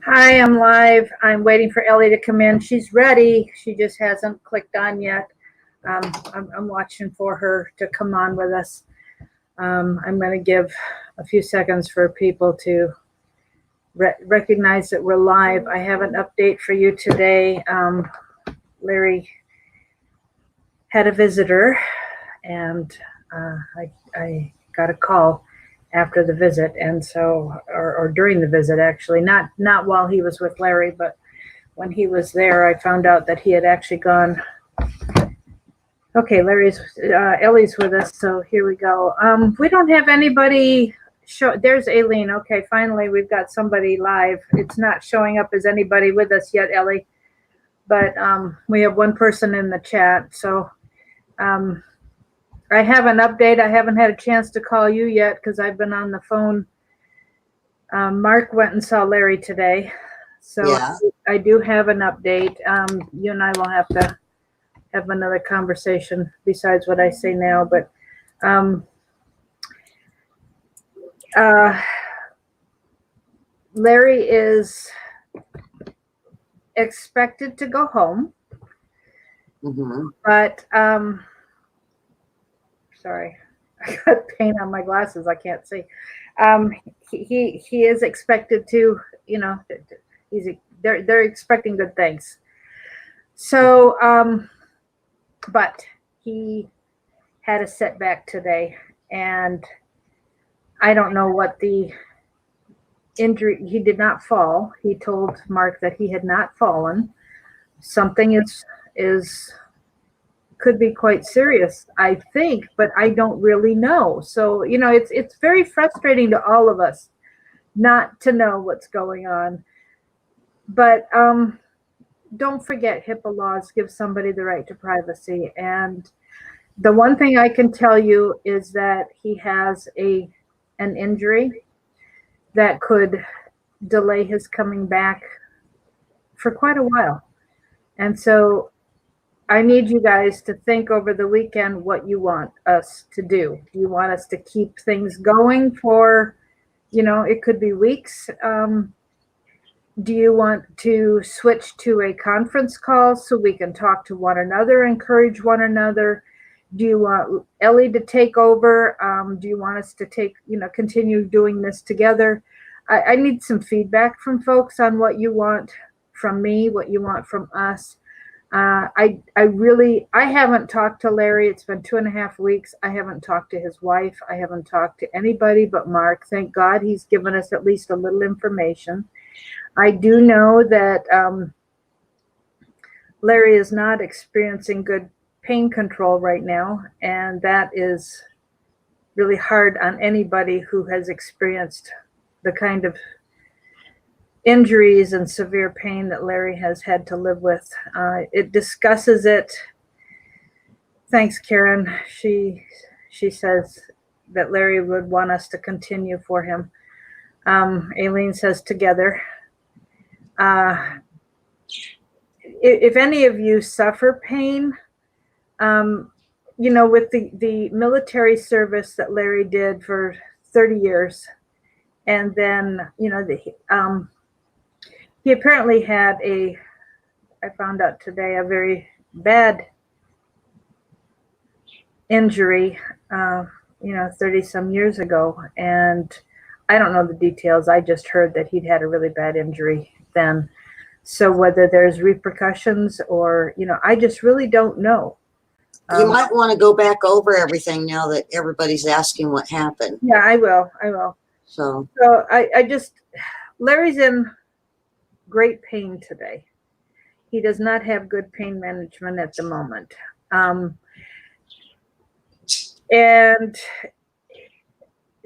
Hi, I'm live. I'm waiting for Ellie to come in. She's ready. She just hasn't clicked on yet. I'm watching for her to come on with us. I'm going to give a few seconds for people to recognize that we're live. I have an update for you today. Larry had a visitor, and I got a call after the visit, and so or during the visit, actually, not while he was with Larry, but when he was there, I found out that he had actually gone. Okay, Ellie's with us, so here we go. We don't have anybody show. There's Aileen. Okay, finally we've got somebody live. It's not showing up as anybody with us yet, Ellie, but we have one person in the chat. So I have an update. I haven't had a chance to call you yet because I've been on the phone. Mark went and saw Larry today, so yeah. I do have an update. You and I will have to have another conversation besides what I say now, but Larry is expected to go home, but sorry, I got paint on my glasses. I can't see. He is expected to, they're expecting good things. So, but he had a setback today, and I don't know what the injury. He did not fall. He told Mark that he had not fallen. Something could be quite serious, I think, but I don't really know. So, it's very frustrating to all of us not to know what's going on. But don't forget, HIPAA laws give somebody the right to privacy. And the one thing I can tell you is that he has an injury that could delay his coming back for quite a while. And so I need you guys to think over the weekend what you want us to do. Do you want us to keep things going for, it could be weeks? Do you want to switch to a conference call so we can talk to one another, encourage one another? Do you want Ellie to take over? Do you want us to continue doing this together? I need some feedback from folks on what you want from me, what you want from us. I haven't talked to Larry. It's been 2.5 weeks. I haven't talked to his wife. I haven't talked to anybody but Mark. Thank God he's given us at least a little information. I do know that Larry is not experiencing good pain control right now, and that is really hard on anybody who has experienced the kind of injuries and severe pain that Larry has had to live with. It discusses it. Thanks, Karen. She says that Larry would want us to continue for him. Aileen says together. If any of you suffer pain, with the military service that Larry did for 30 years, and then, he apparently had I found out today, a very bad injury, 30 some years ago. And I don't know the details. I just heard that he'd had a really bad injury then. So whether there's repercussions or, I just really don't know. You might want to go back over everything now that everybody's asking what happened. Yeah, I will. So Larry's in great pain today. He does not have good pain management at the moment. And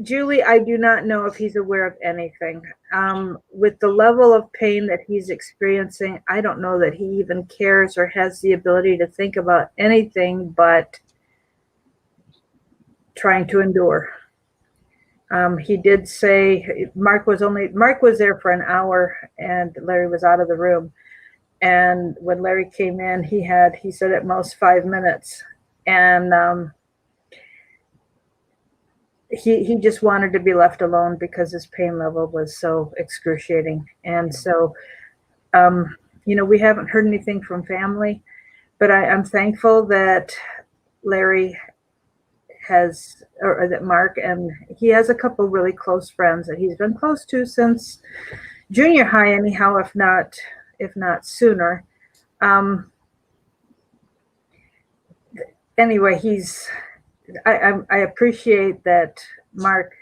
Julie, I do not know if he's aware of anything. With the level of pain that he's experiencing, I don't know that he even cares or has the ability to think about anything but trying to endure. He did say Mark was there for an hour and Larry was out of the room. And when Larry came in, he said at most 5 minutes. And he just wanted to be left alone because his pain level was so excruciating. And so, we haven't heard anything from family, but I'm thankful that Larry has, or that Mark, and he has a couple really close friends that he's been close to since junior high, anyhow, if not sooner. Anyway, I appreciate that Mark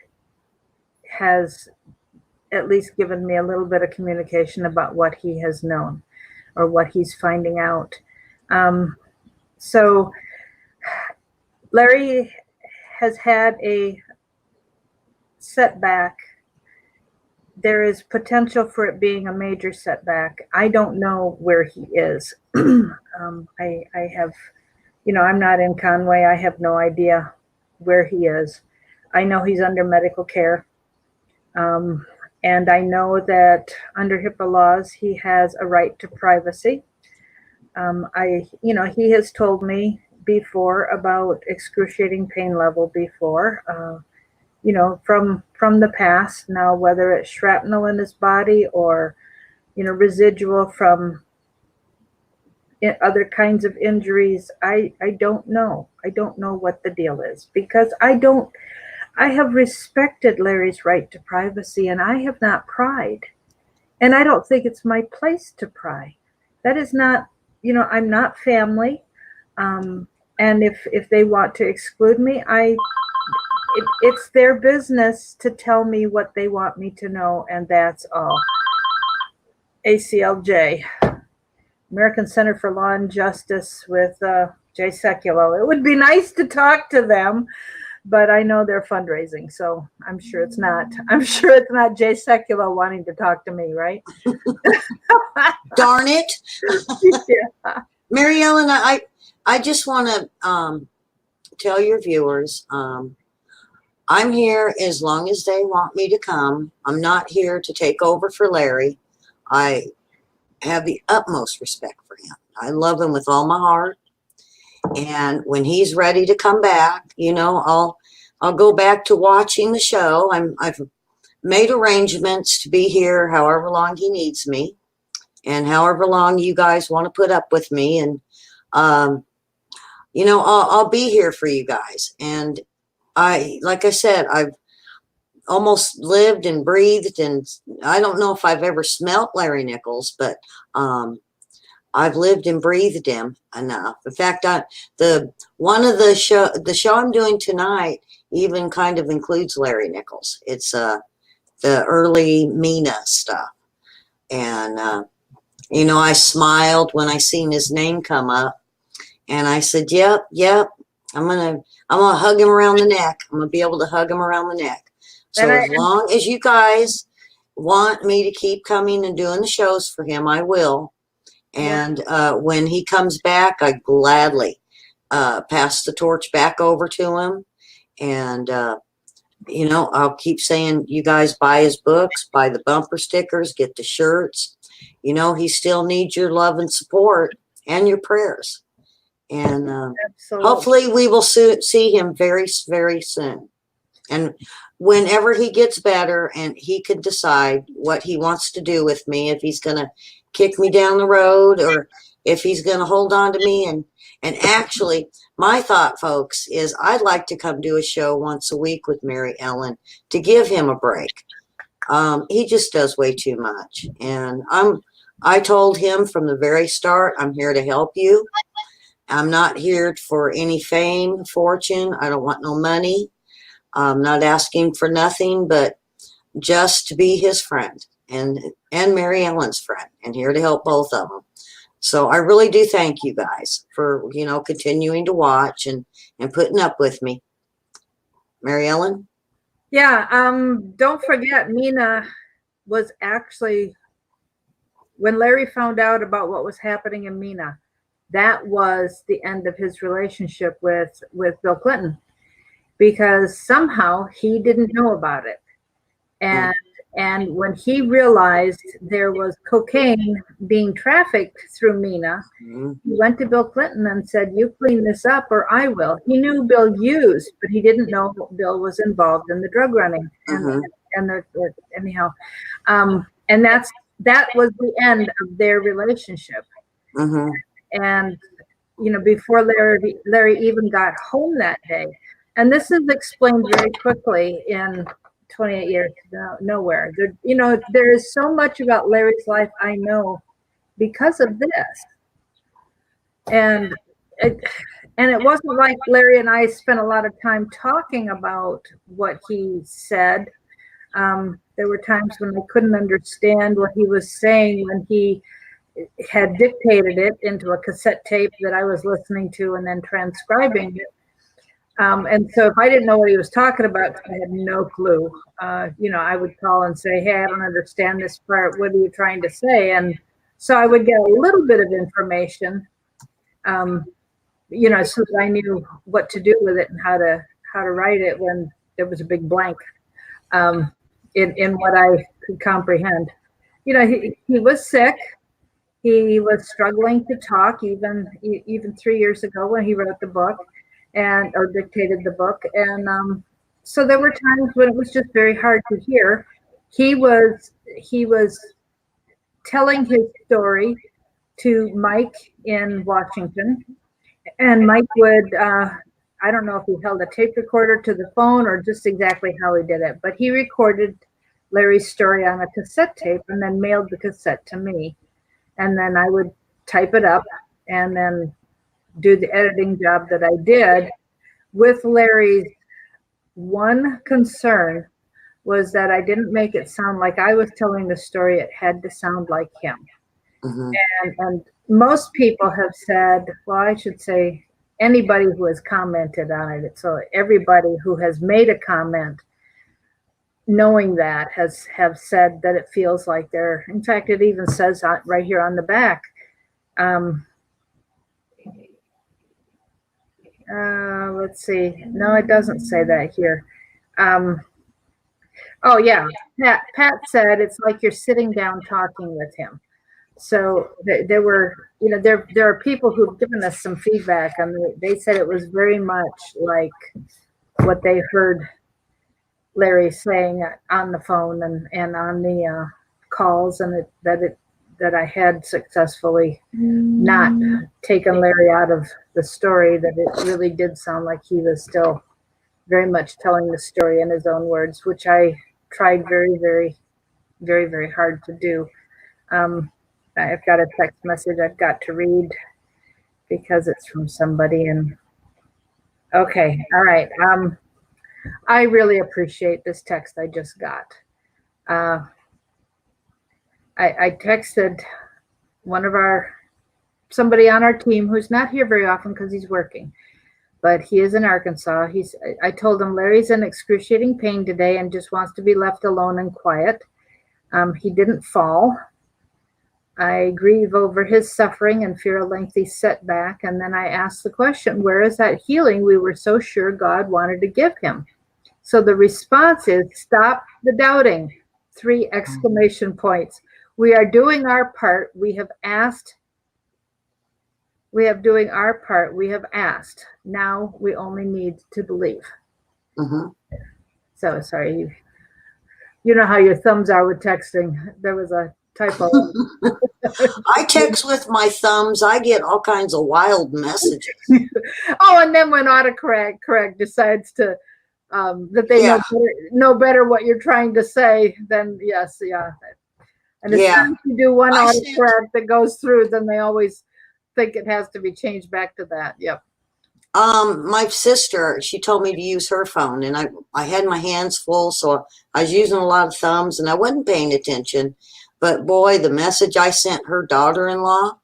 has at least given me a little bit of communication about what he has known or what he's finding out. So Larry has had a setback. There is potential for it being a major setback. I don't know where he is. I have, I'm not in Conway. I have no idea where he is. I know he's under medical care. And I know that under HIPAA laws, he has a right to privacy. He has told me before about excruciating pain level before, from the past. Now, whether it's shrapnel in his body or, residual from other kinds of injuries, I don't know. I don't know what the deal is, because I have respected Larry's right to privacy, and I have not pried. And I don't think it's my place to pry. That is not, I'm not family. And if they want to exclude me, it's their business to tell me what they want me to know, and that's all. ACLJ, American Center for Law and Justice, with Jay Sekulow. It would be nice to talk to them, but I know they're fundraising, so I'm sure it's not Jay Sekulow wanting to talk to me, right? Darn it. Yeah. Mary Ellen, I just want to tell your viewers, I'm here as long as they want me to come. I'm not here to take over for Larry. I have the utmost respect for him. I love him with all my heart. And when he's ready to come back, I'll go back to watching the show. I've made arrangements to be here however long he needs me, and however long you guys want to put up with me. And I'll be here for you guys. And like I said, I've almost lived and breathed, and I don't know if I've ever smelt Larry Nichols, but I've lived and breathed him enough. In fact, the show I'm doing tonight even kind of includes Larry Nichols. It's the early Mina stuff, and I smiled when I seen his name come up, and I said, "Yep, I'm gonna hug him around the neck. I'm gonna be able to hug him around the neck." So as long as you guys want me to keep coming and doing the shows for him, I will. And when he comes back, I gladly pass the torch back over to him. And, I'll keep saying, you guys buy his books, buy the bumper stickers, get the shirts. He still needs your love and support and your prayers. And hopefully we will see him very, very soon. And whenever he gets better and he can decide what he wants to do with me, if he's going to kick me down the road or if he's going to hold on to me. And actually, my thought, folks, is I'd like to come do a show once a week with Mary Ellen to give him a break. He just does way too much. And I told him from the very start, I'm here to help you. I'm not here for any fame, fortune. I don't want no money. I'm not asking for nothing but just to be his friend and Mary Ellen's friend, and here to help both of them. So I really do thank you guys for, continuing to watch and putting up with me. Mary Ellen? Yeah, don't forget, Mina was actually, when Larry found out about what was happening in Mina, that was the end of his relationship with Bill Clinton, because somehow he didn't know about it. And And when he realized there was cocaine being trafficked through Mina, he went to Bill Clinton and said, "You clean this up or I will." He knew Bill used, but he didn't know Bill was involved in the drug running. And anyhow, and that was the end of their relationship. And before Larry even got home that day, and this is explained very quickly in 28 years nowhere. There is so much about Larry's life I know because of this. And it wasn't like Larry and I spent a lot of time talking about what he said. There were times when I couldn't understand what he was saying when he had dictated it into a cassette tape that I was listening to and then transcribing it. And so if I didn't know what he was talking about, I had no clue. I would call and say, "Hey, I don't understand this part. What are you trying to say?" And so I would get a little bit of information, so that I knew what to do with it and how to write it when there was a big blank in what I could comprehend. He was sick. He was struggling to talk even 3 years ago when he wrote the book or dictated the book. And so there were times when it was just very hard to hear. He was telling his story to Mike in Washington, and Mike would, I don't know if he held a tape recorder to the phone or just exactly how he did it, but he recorded Larry's story on a cassette tape and then mailed the cassette to me. And then I would type it up and then do the editing job that I did. With Larry's one concern was that I didn't make it sound like I was telling the story. It had to sound like him. And most people have said, well, I should say anybody who has commented on it. So everybody who has made a comment knowing that have said that it feels like they're, in fact, it even says right here on the back, let's see. No, it doesn't say that here. Oh yeah, Pat said it's like you're sitting down talking with him. So there were, there are people who've given us some feedback, and they said it was very much like what they heard Larry saying on the phone and on the calls, and that I had successfully not taken Larry out of the story, that it really did sound like he was still very much telling the story in his own words, which I tried very, very, very, very hard to do. I've got a text message I've got to read because it's from somebody. And okay, all right. I really appreciate this text I just got. I texted somebody on our team who's not here very often because he's working, but he is in Arkansas. I told him Larry's in excruciating pain today and just wants to be left alone and quiet. He didn't fall. I grieve over his suffering and fear a lengthy setback. And then I asked the question, where is that healing we were so sure God wanted to give him? So the response is, stop the doubting. 3 exclamation points. We are doing our part. We have asked. We have doing our part. We have asked. Now we only need to believe. So sorry. You know how your thumbs are with texting. There was a typo. I text with my thumbs. I get all kinds of wild messages. Oh, and then when autocorrect decides to that they know better what you're trying to say, then yes, yeah. And as soon as you do one autocorrect that goes through, then they always think it has to be changed back to that. Yep. My sister, she told me to use her phone, and I had my hands full, so I was using a lot of thumbs, and I wasn't paying attention. But boy, the message I sent her daughter-in-law,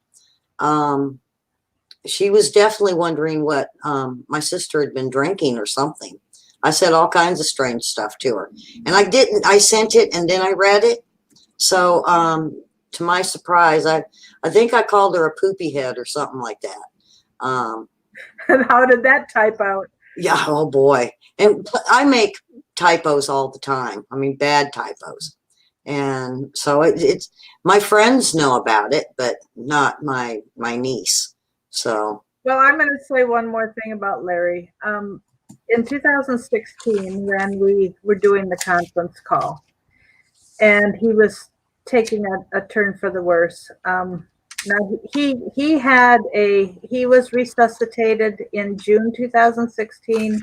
she was definitely wondering what my sister had been drinking or something. I said all kinds of strange stuff to her, and I didn't. I sent it, and then I read it. So to my surprise, I think I called her a poopy head or something like that. And how did that type out? Yeah, oh boy. And I make typos all the time. I mean, bad typos. And so it's my friends know about it, but not my niece. So Well, I'm going to say one more thing about Larry. In 2016, when we were doing the conference call, and he was taking a turn for the worse. Now he was resuscitated in June 2016,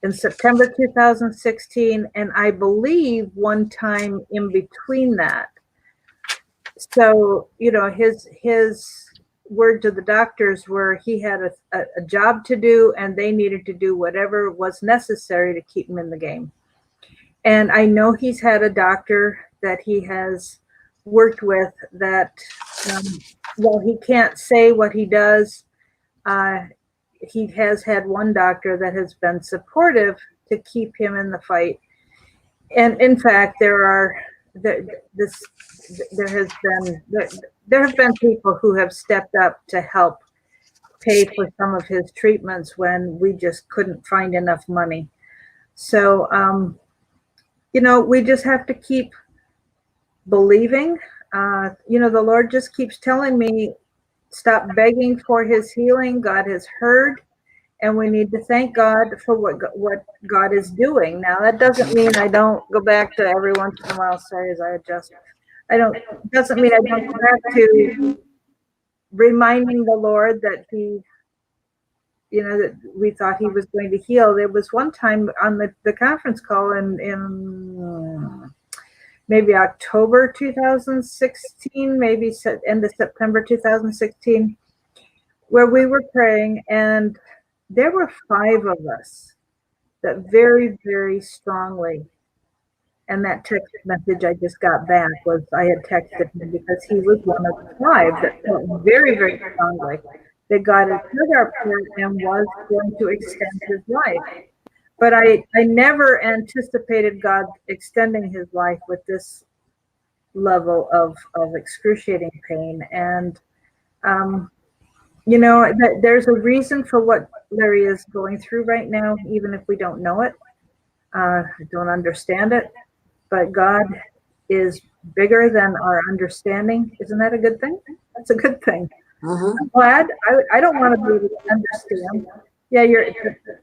in September 2016, and I believe one time in between that. So his word to the doctors were he had a job to do, and they needed to do whatever was necessary to keep him in the game. And I know he's had a doctor that he has worked with that, while he can't say what he does, he has had one doctor that has been supportive to keep him in the fight. And in fact, there have been people who have stepped up to help pay for some of his treatments when we just couldn't find enough money. So, we just have to keep believing. The Lord just keeps telling me, stop begging for his healing. God has heard, and we need to thank God for what God is doing. Now, that doesn't mean I don't go back to every once in a while, sorry, as I adjust. Doesn't mean I don't go back to reminding the Lord that that we thought he was going to heal. There was one time on the conference call in maybe October 2016, maybe end of September 2016, where we were praying, and there were 5 of us that very, very strongly, and that text message I just got back was I had texted him because he was one of the 5 that felt very, very strongly that God had heard our prayer and was going to extend his life. But I never anticipated God extending his life with this level of excruciating pain. And, there's a reason for what Larry is going through right now, even if we don't know it, don't understand it. But God is bigger than our understanding. Isn't that a good thing? That's a good thing. I'm glad. I don't want to be able to understand. Yeah,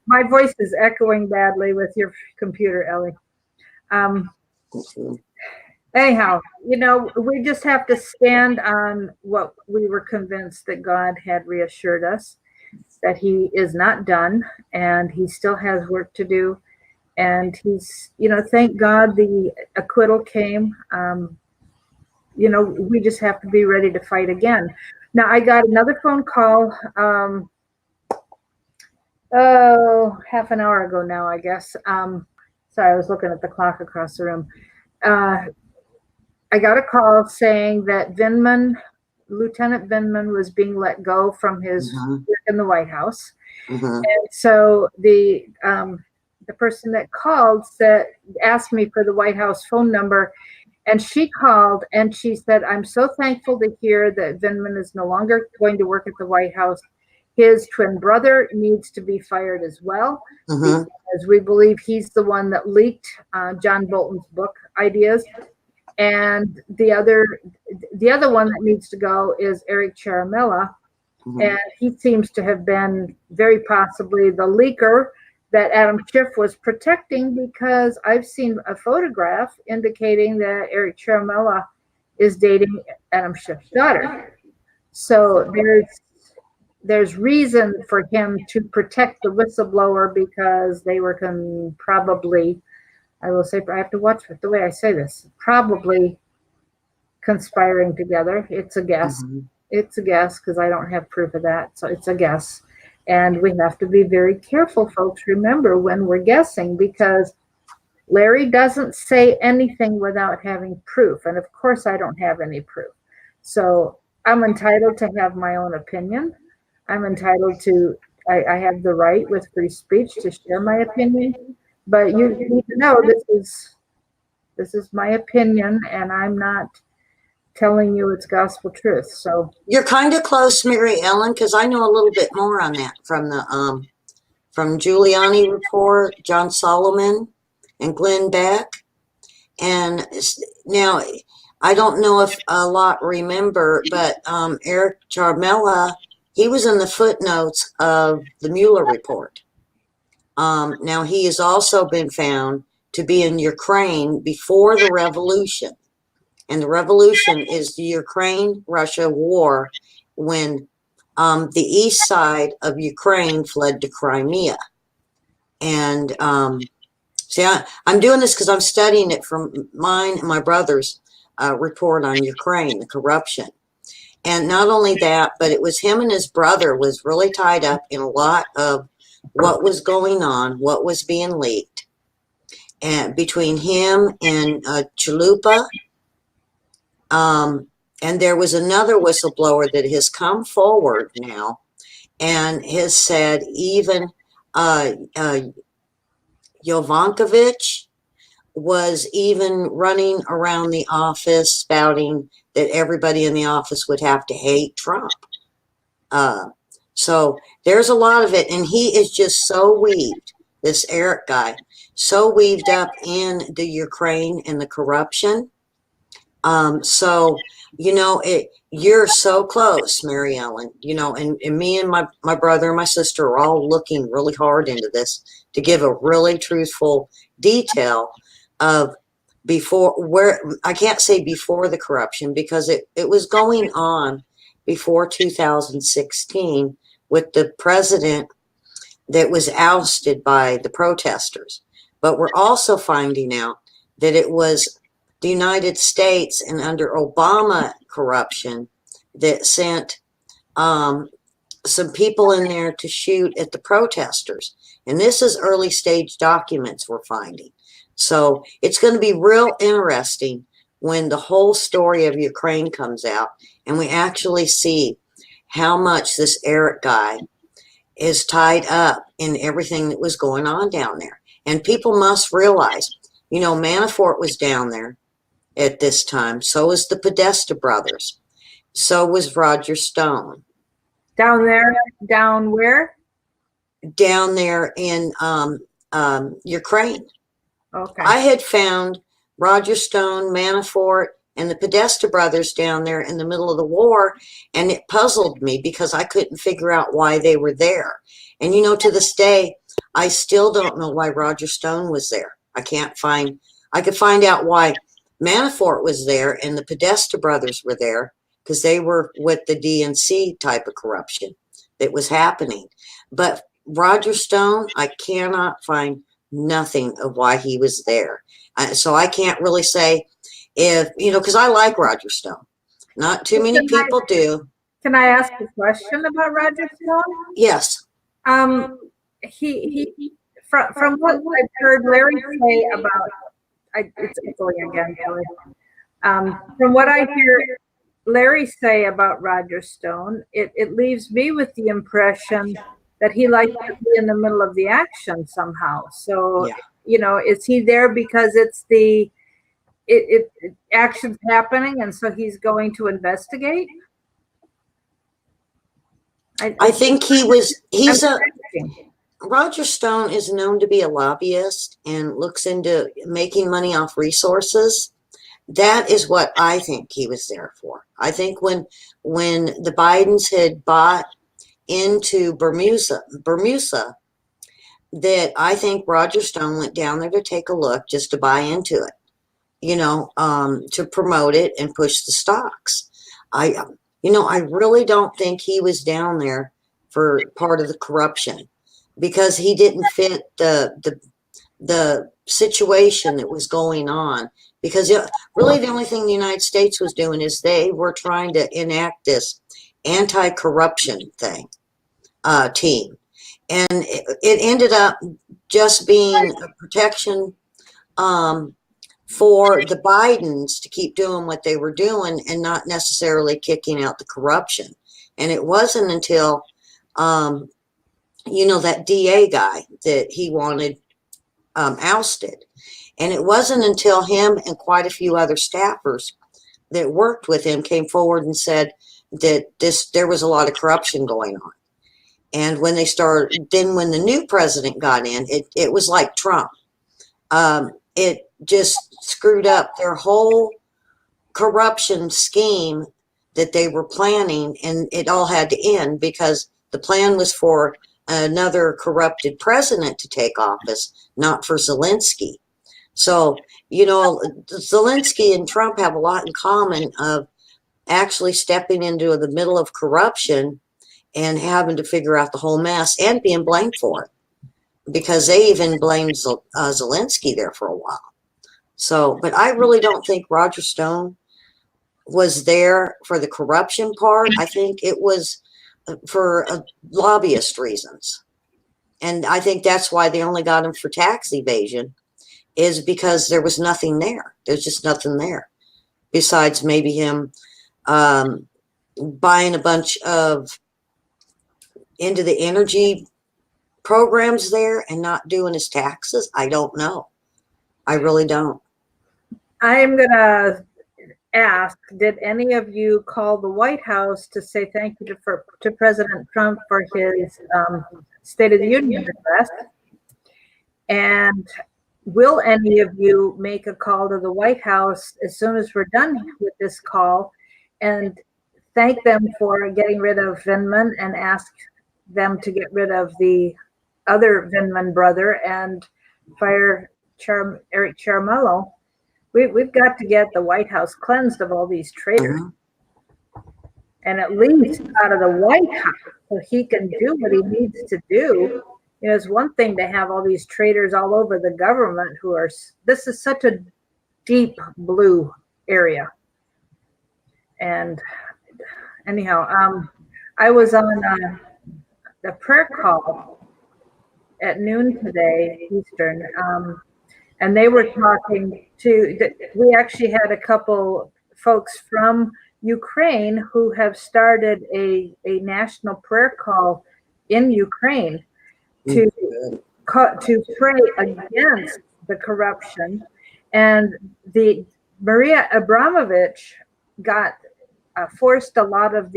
my voice is echoing badly with your computer, Ellie. Anyhow, we just have to stand on what we were convinced that God had reassured us, that he is not done and he still has work to do. And he's, thank God the acquittal came. We just have to be ready to fight again. Now, I got another phone call, half an hour ago now, I guess. Sorry, I was looking at the clock across the room. I got a call saying that Lieutenant Vindman was being let go from his work in the White House. And so the person that called asked me for the White House phone number. And she called and she said, I'm so thankful to hear that Vindman is no longer going to work at the White House. His twin brother needs to be fired as well, because we believe he's the one that leaked John Bolton's book ideas. And the other one that needs to go is Eric Ciaramella. And he seems to have been very possibly the leaker that Adam Schiff was protecting, because I've seen a photograph indicating that Eric Ciaramella is dating Adam Schiff's daughter. So there's reason for him to protect the whistleblower, because they were probably, I will say, I have to watch the way I say this, probably conspiring together. It's a guess. It's a guess, because I don't have proof of that. So it's a guess. And we have to be very careful, folks, remember, when we're guessing, because Larry doesn't say anything without having proof. And of course, I don't have any proof. So I'm entitled to have my own opinion. I'm entitled to, I have the right with free speech to share my opinion. But you need to know this is my opinion, and I'm not telling you it's gospel truth. So you're kind of close, Mary Ellen, because I know a little bit more on that from the from Giuliani report, John Solomon, and Glenn Beck. And now, I don't know if a lot remember, but Eric Charmella, he was in the footnotes of the Mueller report. Now, he has also been found to be in Ukraine before the revolution. And the revolution is the Ukraine-Russia war when the east side of Ukraine fled to Crimea. And see, I'm doing this because I'm studying it from mine and my brother's report on Ukraine, the corruption. And not only that, but it was him and his brother was really tied up in a lot of what was going on, what was being leaked. And between him and Chalupa, and there was another whistleblower that has come forward now and has said even Jovankovich was even running around the office spouting that everybody in the office would have to hate Trump. So there's a lot of it, and he is just so weaved, this Eric guy, so weaved up in the Ukraine and the corruption. So, you know, you're so close, Mary Ellen, you know, and me and my brother and my sister are all looking really hard into this to give a really truthful detail of before, where I can't say before the corruption because it was going on before 2016 with the president that was ousted by the protesters. But we're also finding out that it was the United States and under Obama corruption that sent some people in there to shoot at the protesters. And this is early stage documents we're finding. So it's going to be real interesting when the whole story of Ukraine comes out and we actually see how much this Eric guy is tied up in everything that was going on down there. And people must realize, you know, Manafort was down there at this time. So was the Podesta brothers. So was Roger Stone. Down there, down where? Down there in Ukraine. Okay. I had found Roger Stone, Manafort, and the Podesta brothers down there in the middle of the war, and it puzzled me because I couldn't figure out why they were there. And you know, to this day, I still don't know why Roger Stone was there. I could find out why Manafort was there and the Podesta brothers were there because they were with the DNC type of corruption that was happening. But Roger Stone, I cannot find nothing of why he was there. So I can't really say if, you know, because I like Roger Stone. Not too many people do. Can I ask a question about Roger Stone? Yes. He from what I've heard Larry say about, it's echoing again, Kelly. From what I hear Larry say about Roger Stone, it leaves me with the impression that he likes to be in the middle of the action somehow. So, yeah. You know, is he there because it's action's happening and so he's going to investigate? I think Roger Stone is known to be a lobbyist and looks into making money off resources. That is what I think he was there for. I think when the Bidens had bought into Bermuda, that I think Roger Stone went down there to take a look just to buy into it, you know, to promote it and push the stocks. I really don't think he was down there for part of the corruption because he didn't fit the situation that was going on. Because really the only thing the United States was doing is they were trying to enact this anti-corruption team. And it ended up just being a protection for the Bidens to keep doing what they were doing and not necessarily kicking out the corruption. And it wasn't until, that DA guy that he wanted ousted. And it wasn't until him and quite a few other staffers that worked with him came forward and said that there was a lot of corruption going on. And when when the new president got in, it was like Trump. it just screwed up their whole corruption scheme that they were planning, and it all had to end because the plan was for another corrupted president to take office, not for Zelensky. So, you know, Zelensky and Trump have a lot in common of actually stepping into the middle of corruption and having to figure out the whole mess and being blamed for it, because they even blamed Zelensky there for a while. So, but I really don't think Roger Stone was there for the corruption part. I think it was for lobbyist reasons. And I think that's why they only got him for tax evasion, is because there was nothing there. There's just nothing there besides maybe him buying a bunch of into the energy programs there and not doing his taxes. I don't know. I really don't. I'm going to ask, did any of you call the White House to say thank you to President Trump for his State of the Union address? And will any of you make a call to the White House as soon as we're done with this call and thank them for getting rid of Vindman and ask them to get rid of the other Vindman brother and fire Eric Ciaramello? We've got to get the White House cleansed of all these traitors. And at least out of the White House, so he can do what he needs to do. You know, it's one thing to have all these traitors all over the government who are, this is such a deep blue area. And anyhow, I was on the prayer call at noon today, Eastern, and they were talking we actually had a couple folks from Ukraine who have started a national prayer call in Ukraine to pray against the corruption. And the Maria Abramovich got forced a lot of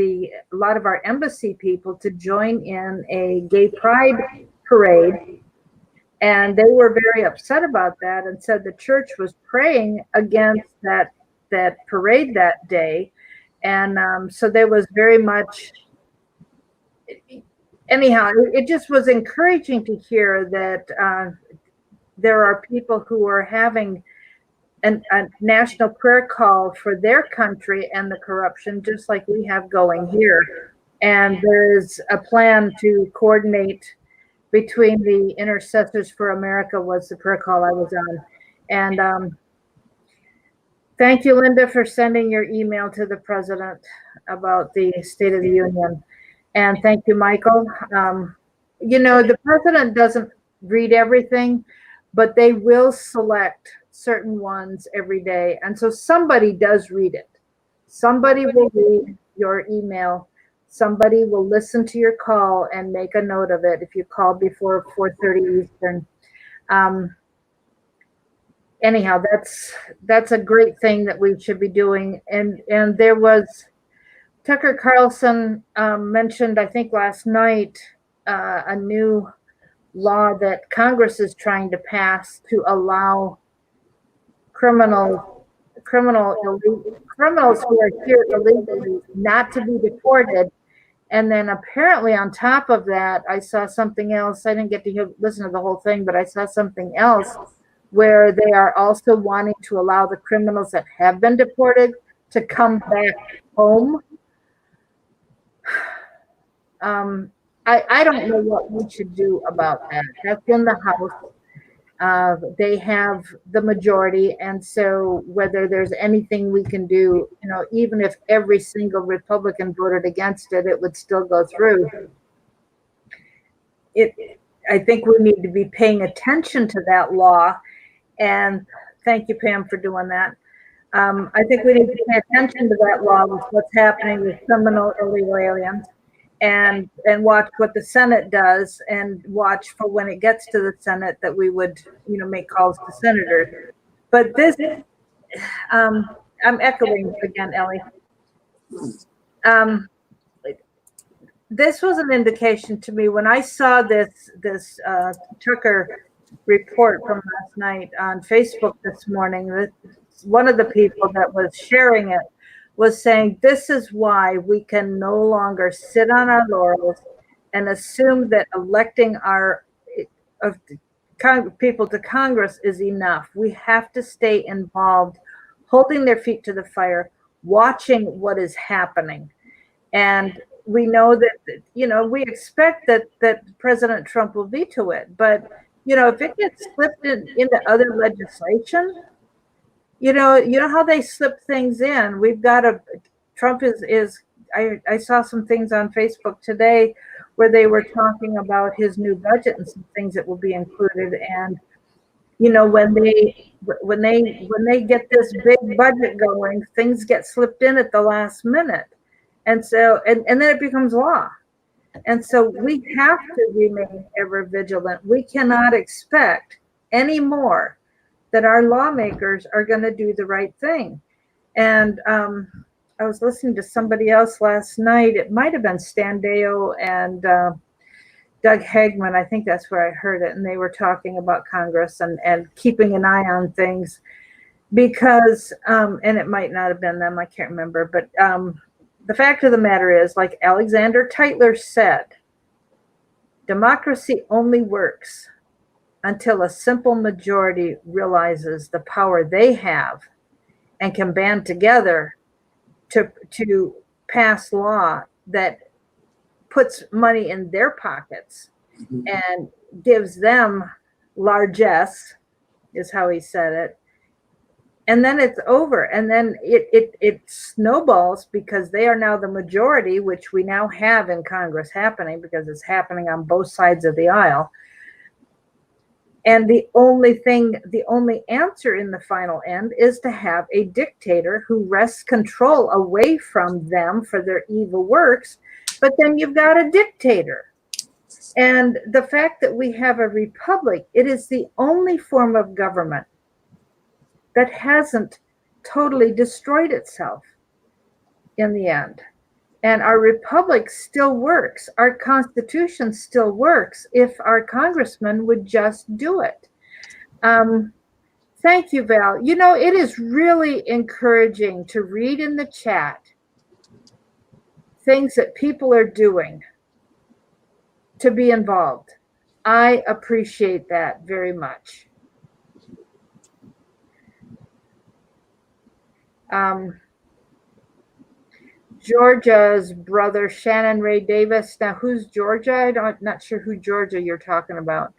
our embassy people to join in a gay pride parade. And they were very upset about that and said the church was praying against that parade that day. And so there was very much, anyhow, it just was encouraging to hear that there are people who are having a national prayer call for their country and the corruption, just like we have going here. And there's a plan to coordinate between the Intercessors for America was the prayer call I was on. And thank you, Linda, for sending your email to the president about the State of the Union. And thank you, Michael. You know, the president doesn't read everything, but they will select certain ones every day. And so somebody does read it. Somebody will read your email. Somebody will listen to your call and make a note of it if you call before 4:30 Eastern. Anyhow, that's a great thing that we should be doing. And there was Tucker Carlson mentioned, I think last night, a new law that Congress is trying to pass to allow criminals who are here illegally not to be deported. And then apparently on top of that, I saw something else. I didn't get to listen to the whole thing, but I saw something else where they are also wanting to allow the criminals that have been deported to come back home. I don't know what we should do about that. That's in the House. They have the majority, and so whether there's anything we can do, you know, even if every single Republican voted against it, it would still go through. I think we need to be paying attention to that law, and thank you, Pam, for doing that. I think we need to pay attention to that law with what's happening with criminal illegal aliens. And watch what the Senate does, and watch for when it gets to the Senate that we would, you know, make calls to senators. But this, I'm echoing again, Ellie. This was an indication to me when I saw this Tucker report from last night on Facebook this morning. That one of the people that was sharing it was saying this is why we can no longer sit on our laurels and assume that electing our of people to Congress is enough. We have to stay involved, holding their feet to the fire, watching what is happening. And we know that, we expect that President Trump will veto it. But, if it gets slipped into other legislation, you know how they slip things in. Trump is I saw some things on Facebook today where they were talking about his new budget and some things that will be included. And, when they get this big budget going, things get slipped in at the last minute. And so, and then it becomes law. And so we have to remain ever vigilant. We cannot expect anymore that our lawmakers are going to do the right thing. And I was listening to somebody else last night. It might have been Stan Deyo and Doug Hagman. I think that's where I heard it. And they were talking about Congress and keeping an eye on things because, and it might not have been them, I can't remember, but the fact of the matter is, like Alexander Tytler said, democracy only works until a simple majority realizes the power they have and can band together to pass law that puts money in their pockets and gives them largesse, is how he said it. And then it's over. And then it snowballs because they are now the majority, which we now have in Congress happening because it's happening on both sides of the aisle. And the only answer in the final end is to have a dictator who wrests control away from them for their evil works. But then you've got a dictator. And the fact that we have a republic, it is the only form of government that hasn't totally destroyed itself in the end. And our republic still works. Our Constitution still works if our congressmen would just do it. Thank you, Val. It is really encouraging to read in the chat things that people are doing to be involved. I appreciate that very much. Georgia's brother, Shannon Ray Davis. Now, who's Georgia? I'm not sure who Georgia you're talking about.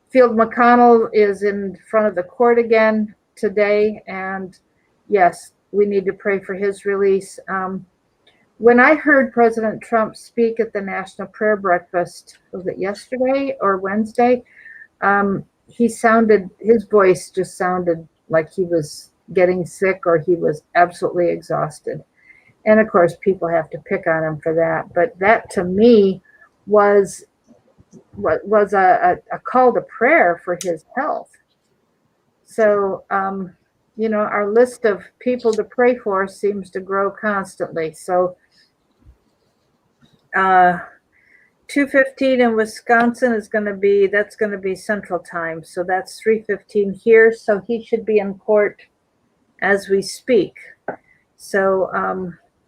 Field McConnell is in front of the court again today. And yes, we need to pray for his release. When I heard President Trump speak at the National Prayer Breakfast, was it yesterday or Wednesday? His voice just sounded like he was getting sick or he was absolutely exhausted. And of course, people have to pick on him for that. But that to me was a call to prayer for his health. So, our list of people to pray for seems to grow constantly. So 2:15 in Wisconsin that's going to be Central Time. So that's 3:15 here. So he should be in court as we speak. So,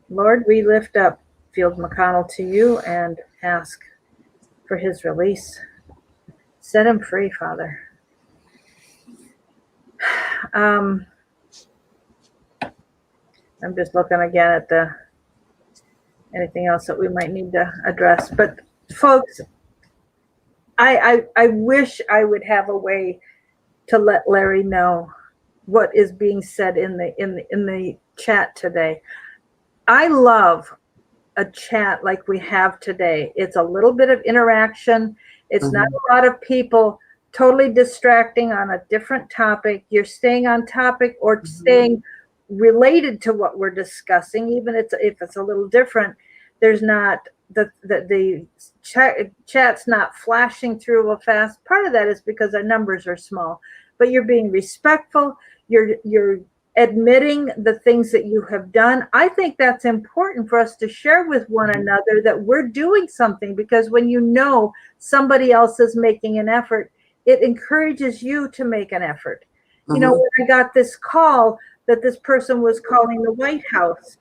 Lord, we lift up Field McConnell to you and ask for his release. Set him free, Father. I'm just looking again at anything else that we might need to address. But folks, I wish I would have a way to let Larry know what is being said in the chat today. I love a chat like we have today. It's a little bit of interaction. It's not a lot of people totally distracting on a different topic. You're staying on topic or staying related to what we're discussing, even if it's a little different. There's not the chat's not flashing through real fast. Part of that is because our numbers are small, but you're being respectful. You're admitting the things that you have done. I think that's important for us to share with one another, that we're doing something, because when you know somebody else is making an effort, it encourages you to make an effort. You know, when I got this call that this person was calling the White House,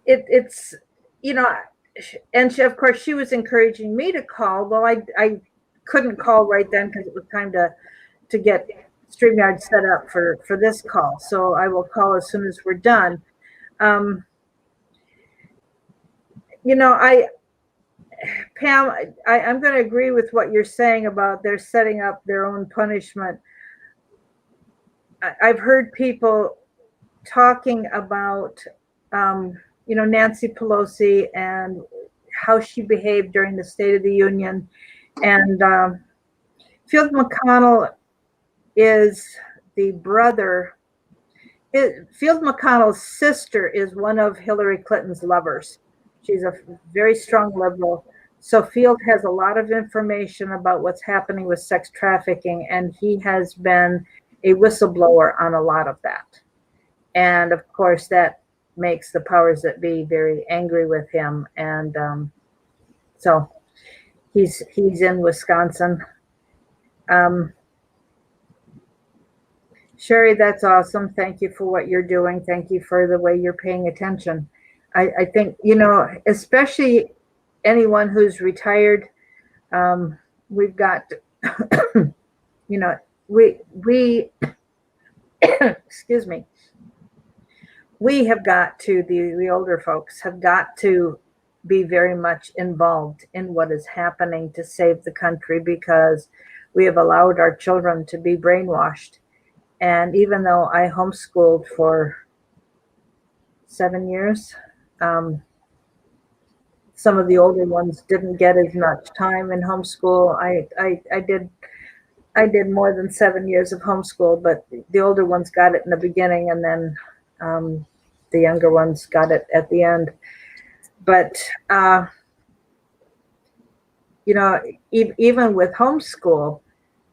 it's, you know, and she, of course, she was encouraging me to call. Well, I couldn't call right then because it was time to get StreamYard set up for this call. So I will call as soon as we're done. You know, Pam, I'm going to agree with what you're saying about they're setting up their own punishment. I've heard people talking about, you know, Nancy Pelosi and how she behaved during the State of the Union. And Field McConnell is the brother. Field McConnell's sister is one of Hillary Clinton's lovers. She's a very strong liberal. So Field has a lot of information about what's happening with sex trafficking, and he has been a whistleblower on a lot of that. And of course, that makes the powers that be very angry with him. And so he's in Wisconsin. Sherry, that's awesome. Thank you for what you're doing. Thank you for the way you're paying attention. I think, you know, especially anyone who's retired, we've got, you know, we excuse me, we have got to, the older folks have got to be very much involved in what is happening to save the country, because we have allowed our children to be brainwashed. And even though I homeschooled for 7 years, some of the older ones didn't get as much time in homeschool. I did more than 7 years of homeschool, but the older ones got it in the beginning, and then the younger ones got it at the end. But you know, even with homeschool,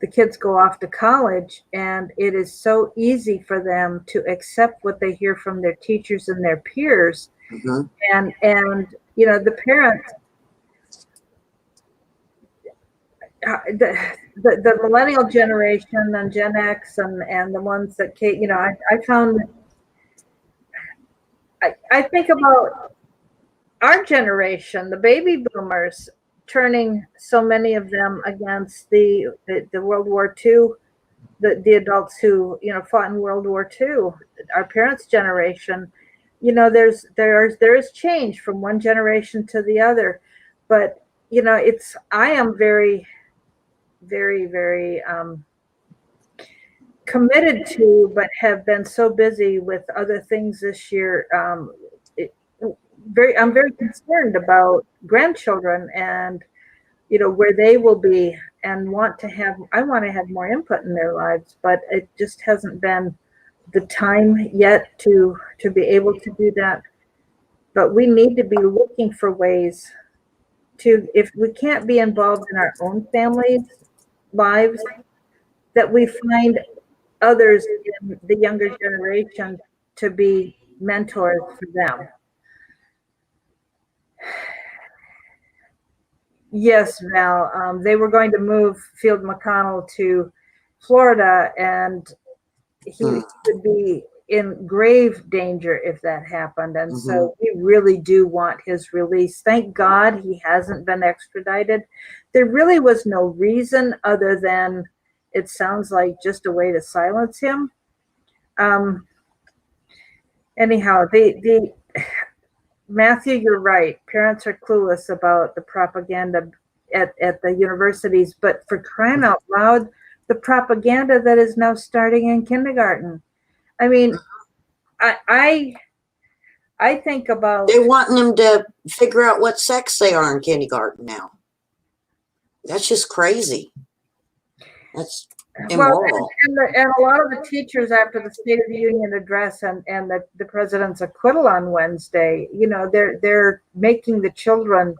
the kids go off to college, and it is so easy for them to accept what they hear from their teachers and their peers. And you know, the parents, the millennial generation and Gen X and the ones that came, you know, I found, I think about our generation, the baby boomers, turning so many of them against the World War II, the adults who, you know, fought in World War II. Our parents' generation, you know, there is change from one generation to the other, but you know, I am very, very, very committed to, but have been so busy with other things this year. I'm very concerned about grandchildren and, you know, where they will be, and I want to have more input in their lives, but it just hasn't been the time yet to be able to do that. But we need to be looking for ways to, if we can't be involved in our own families' lives, that we find others in the younger generation to be mentors for them. Yes, Val. They were going to move Field McConnell to Florida, and he would be in grave danger if that happened. And so we really do want his release. Thank God he hasn't been extradited. There really was no reason other than, it sounds like, just a way to silence him. Anyhow, Matthew, you're right. Parents are clueless about the propaganda at the universities, but for crying out loud, the propaganda that is now starting in kindergarten. I mean, I think about, they're wanting them to figure out what sex they are in kindergarten now. That's just crazy. That's immoral. Well, and a lot of the teachers, after the State of the Union address and the president's acquittal on Wednesday, you know, they're making the children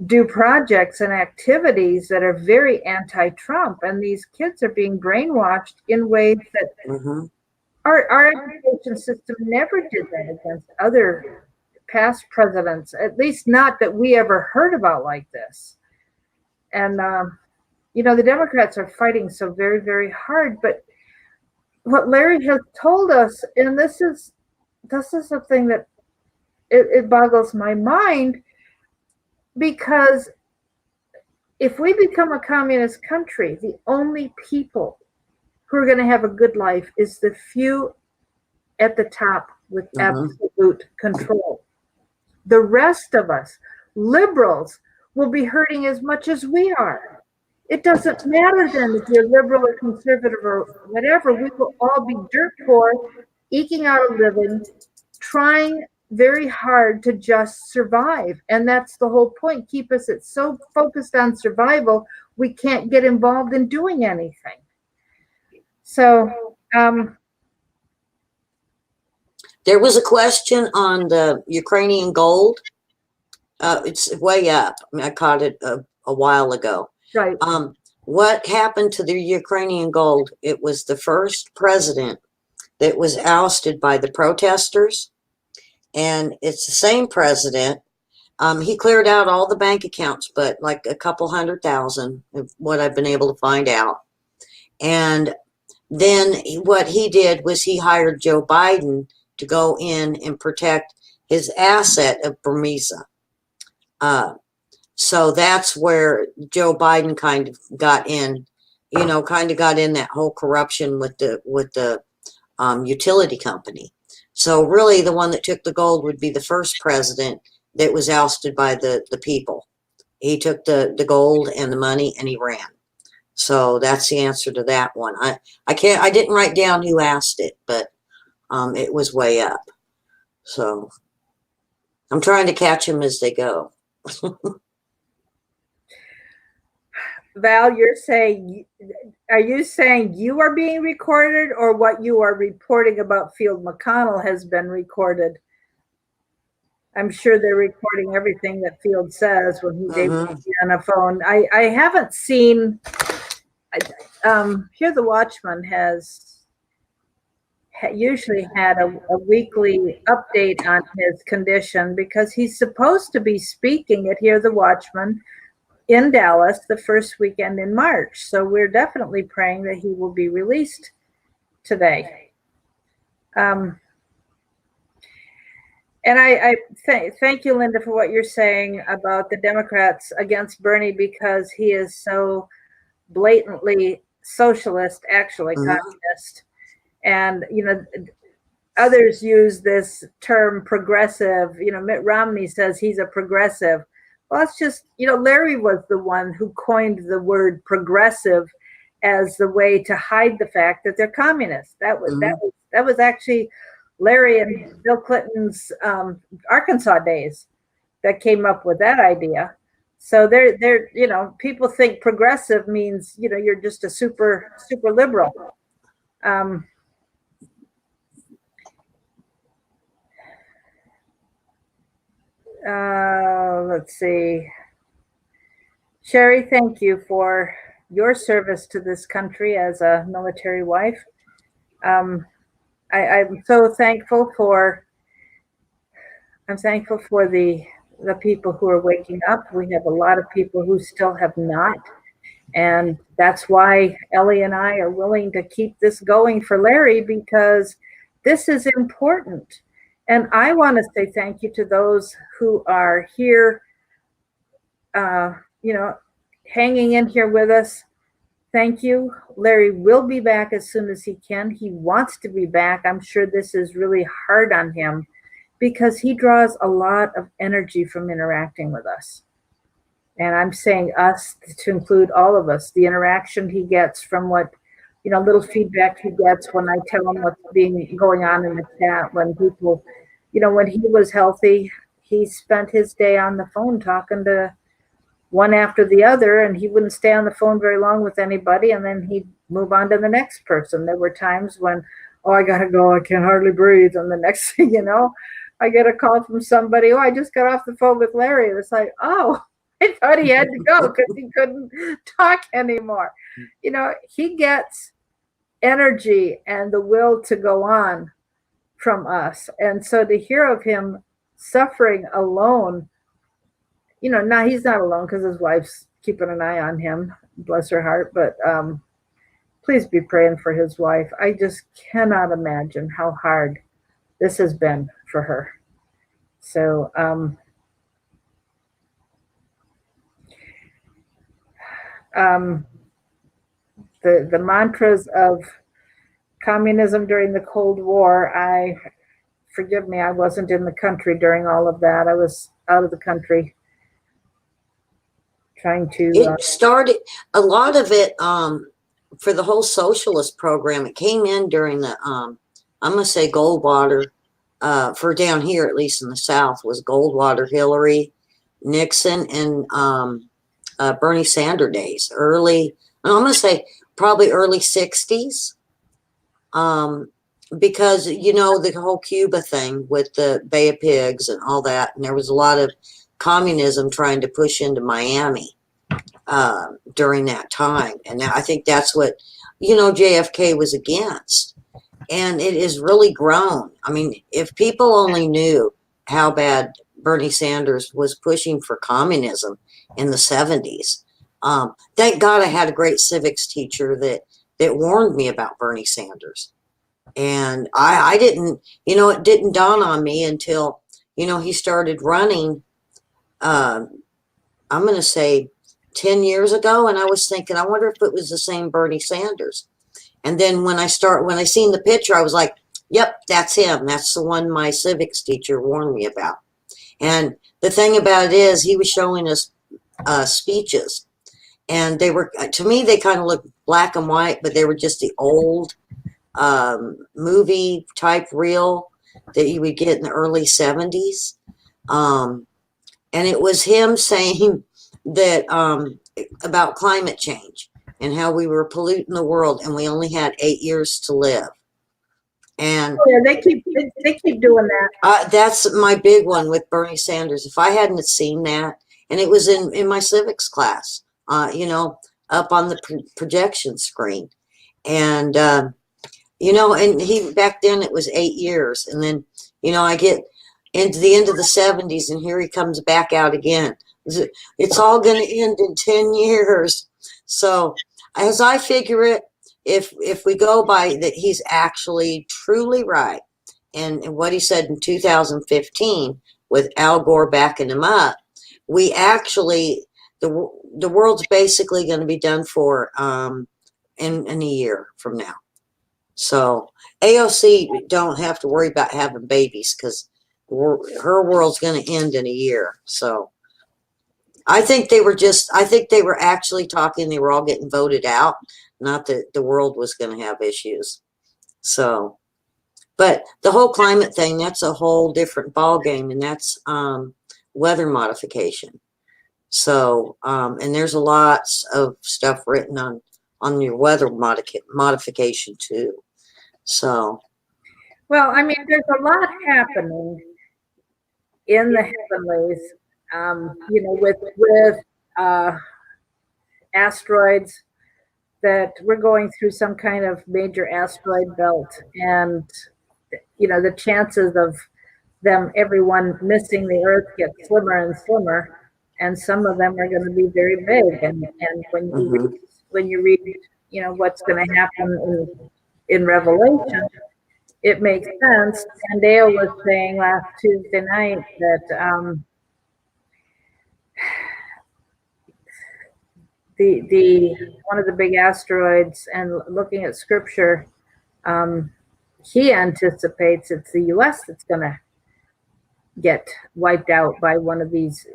do projects and activities that are very anti-Trump, and these kids are being brainwashed in ways that Mm-hmm. our education system never did that against other past presidents, at least not that we ever heard about like this. And the Democrats are fighting so very, very hard. But what Larry has told us, and this is a thing that it boggles my mind, because if we become a communist country, the only people who are going to have a good life is the few at the top with Mm-hmm. absolute control. The rest of us, liberals, will be hurting as much as we are. It doesn't matter then if you're liberal or conservative or whatever. We will all be dirt poor, eking out a living, trying very hard to just survive. And that's the whole point. Keep us so focused on survival, we can't get involved in doing anything. So, There was a question on the Ukrainian gold. It's way up. I mean, I caught it a while ago. right. What happened to the Ukrainian gold? It was the first president that was ousted by the protesters, and it's the same president. He cleared out all the bank accounts, but like a couple 100,000, of what I've been able to find out. And then what he did was he hired Joe Biden to go in and protect his asset of Burmesa. So that's where Joe Biden kind of got in, that whole corruption with the utility company. So really, the one that took the gold would be the first president that was ousted by the people. He took the gold and the money and he ran. So that's the answer to that one. I didn't write down who asked it, but it was way up. So I'm trying to catch them as they go. Val, are you saying you are being recorded, or what you are reporting about Field McConnell has been recorded? I'm sure they're recording everything that Field says when he's able to be on a phone. I haven't seen, here the Watchman has usually had a weekly update on his condition, because he's supposed to be speaking at Here the Watchman in Dallas the first weekend in March. So we're definitely praying that he will be released today. And I thank you, Linda, for what you're saying about the Democrats against Bernie, because he is so blatantly socialist, actually communist. And, others use this term progressive. Mitt Romney says he's a progressive. Well, it's just, Larry was the one who coined the word progressive as the way to hide the fact that they're communists. That was actually Larry and Bill Clinton's Arkansas days that came up with that idea. So they're people think progressive means you're just a super liberal. Let's see. Sherry, thank you for your service to this country as a military wife. I'm so thankful for the people who are waking up. We have a lot of people who still have not. And that's why Ellie and I are willing to keep this going for Larry, because this is important. And I want to say thank you to those who are here, hanging in here with us. Thank you. Larry will be back as soon as he can. He wants to be back. I'm sure this is really hard on him, because he draws a lot of energy from interacting with us. And I'm saying us to include all of us. The interaction he gets from little feedback he gets when I tell him what's going on in the chat, when people, when he was healthy, he spent his day on the phone talking to one after the other, and he wouldn't stay on the phone very long with anybody, and then he'd move on to the next person. There were times when, I gotta go, I can hardly breathe, and the next thing I get a call from somebody, I just got off the phone with Larry, and it's like, oh, I thought he had to go because he couldn't talk anymore. He gets energy and the will to go on from us. And so to hear of him suffering alone, now he's not alone because his wife's keeping an eye on him, bless her heart. But please be praying for his wife. I just cannot imagine how hard this has been for her. So, the mantras of communism during the Cold War, forgive me, I wasn't in the country during all of that. I was out of the country trying to. It started, a lot of it, for the whole socialist program, it came in during the, I'm going to say Goldwater, for down here, at least in the South, was Goldwater, Hillary, Nixon, and Bernie Sanders days. I'm going to say probably early 60s. Because, the whole Cuba thing with the Bay of Pigs and all that, and there was a lot of communism trying to push into Miami during that time. And I think that's what, JFK was against. And it has really grown. I mean, if people only knew how bad Bernie Sanders was pushing for communism in the 70s. Thank God I had a great civics teacher that warned me about Bernie Sanders. And I didn't, it didn't dawn on me until, he started running, I'm going to say 10 years ago. And I was thinking, I wonder if it was the same Bernie Sanders. And then when I seen the picture, I was like, yep, that's him. That's the one my civics teacher warned me about. And the thing about it is he was showing us speeches, and they were, to me, they kind of looked black and white, but they were just the old movie type reel that you would get in the early 70s. And it was him saying that about climate change and how we were polluting the world and we only had 8 years to live. And they keep doing that. That's my big one with Bernie Sanders. If I hadn't seen that, and it was in my civics class, up on the projection screen, and and he, back then it was 8 years, and then I get into the end of the 70s, and here he comes back out again. It's all going to end in 10 years. So as I figure it, if we go by that, he's actually truly right, and what he said in 2015 with Al Gore backing him up, we actually, the world's basically going to be done for in a year from now. So AOC don't have to worry about having babies because her world's going to end in a year. So I think they were actually talking, they were all getting voted out, not that the world was going to have issues. So, but the whole climate thing, that's a whole different ball game, and that's weather modification. So, and there's lots of stuff written on your weather modification too. So, well, I mean, there's a lot happening in the heavenlies, with asteroids, that we're going through some kind of major asteroid belt, and the chances of everyone missing the Earth get slimmer and slimmer, and some of them are going to be very big. And when you read, what's going to happen in Revelation, it makes sense. And Dale was saying last Tuesday night that the one of the big asteroids, and looking at scripture, he anticipates it's the U.S. that's going to get wiped out by one of these,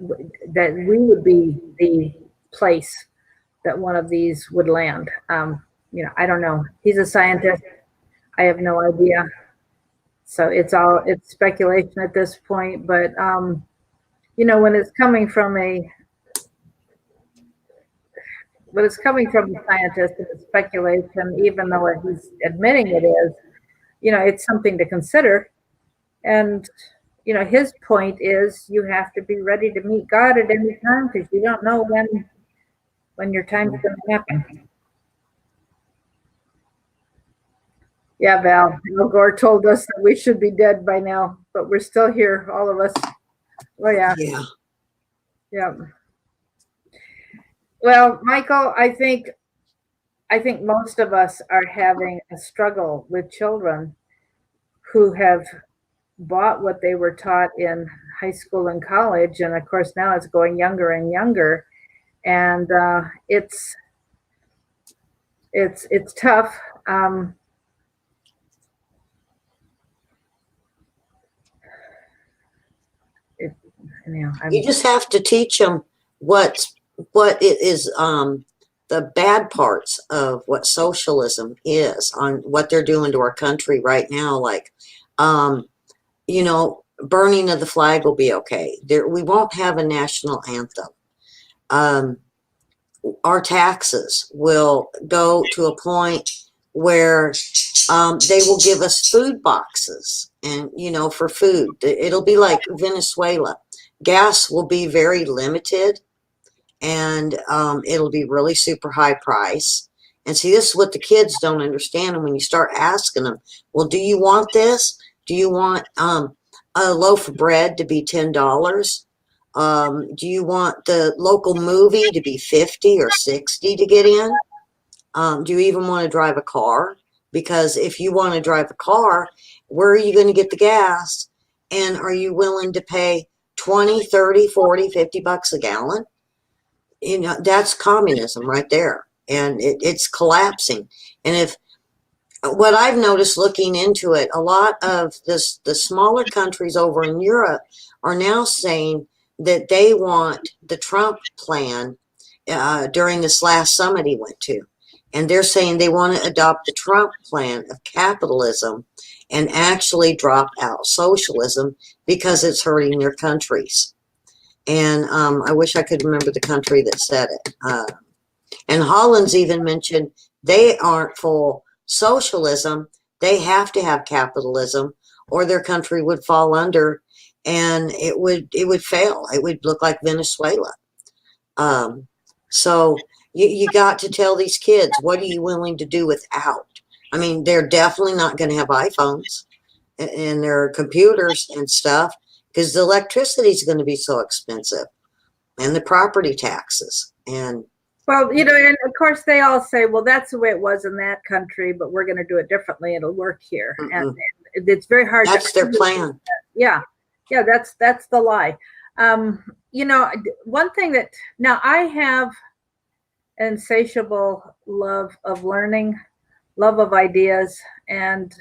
that we would be the place that one of these would land. I don't know. He's a scientist. I have no idea. So it's speculation at this point. But when it's coming from a scientist, it's speculation, even though he's admitting it is, it's something to consider. And his point is you have to be ready to meet God at any time because you don't know when your time's going to happen. Yeah, Val. Al Gore told us that we should be dead by now, but we're still here, all of us. Oh, yeah. Yeah. Yeah. Well, Michael, I think most of us are having a struggle with children who have bought what they were taught in high school and college, and of course now it's going younger and younger, and it's tough. You just have to teach them what it is, the bad parts of what socialism is, on what they're doing to our country right now. Like, burning of the flag will be okay. We won't have a national anthem. Our taxes will go to a point where they will give us food boxes, and for food, it'll be like Venezuela. Gas will be very limited, and it'll be really super high price. And see, this is what the kids don't understand. And when you start asking them, well, do you want this? Do you want a loaf of bread to be $10? Do you want the local movie to be 50 or 60 to get in? Do you even want to drive a car? Because if you want to drive a car, where are you going to get the gas? And are you willing to pay 20, 30, 40, 50 bucks a gallon? That's communism right there. And it's collapsing. And if what I've noticed looking into it, a lot of the smaller countries over in Europe are now saying that they want the Trump plan during this last summit he went to. And they're saying they want to adopt the Trump plan of capitalism and actually drop out socialism because it's hurting their countries. And I wish I could remember the country that said it. And Holland's even mentioned they aren't for socialism. They have to have capitalism or their country would fall under, and it would fail. It would look like Venezuela. So you got to tell these kids, what are you willing to do without? I mean, they're definitely not going to have iPhones and their computers and stuff because the electricity is going to be so expensive, and the property taxes. And well, and of course they all say, well, that's the way it was in that country, but we're going to do it differently. It'll work here. And it's very hard. That's their plan. Yeah. That's the lie. One thing that now I have insatiable love of learning, love of ideas. And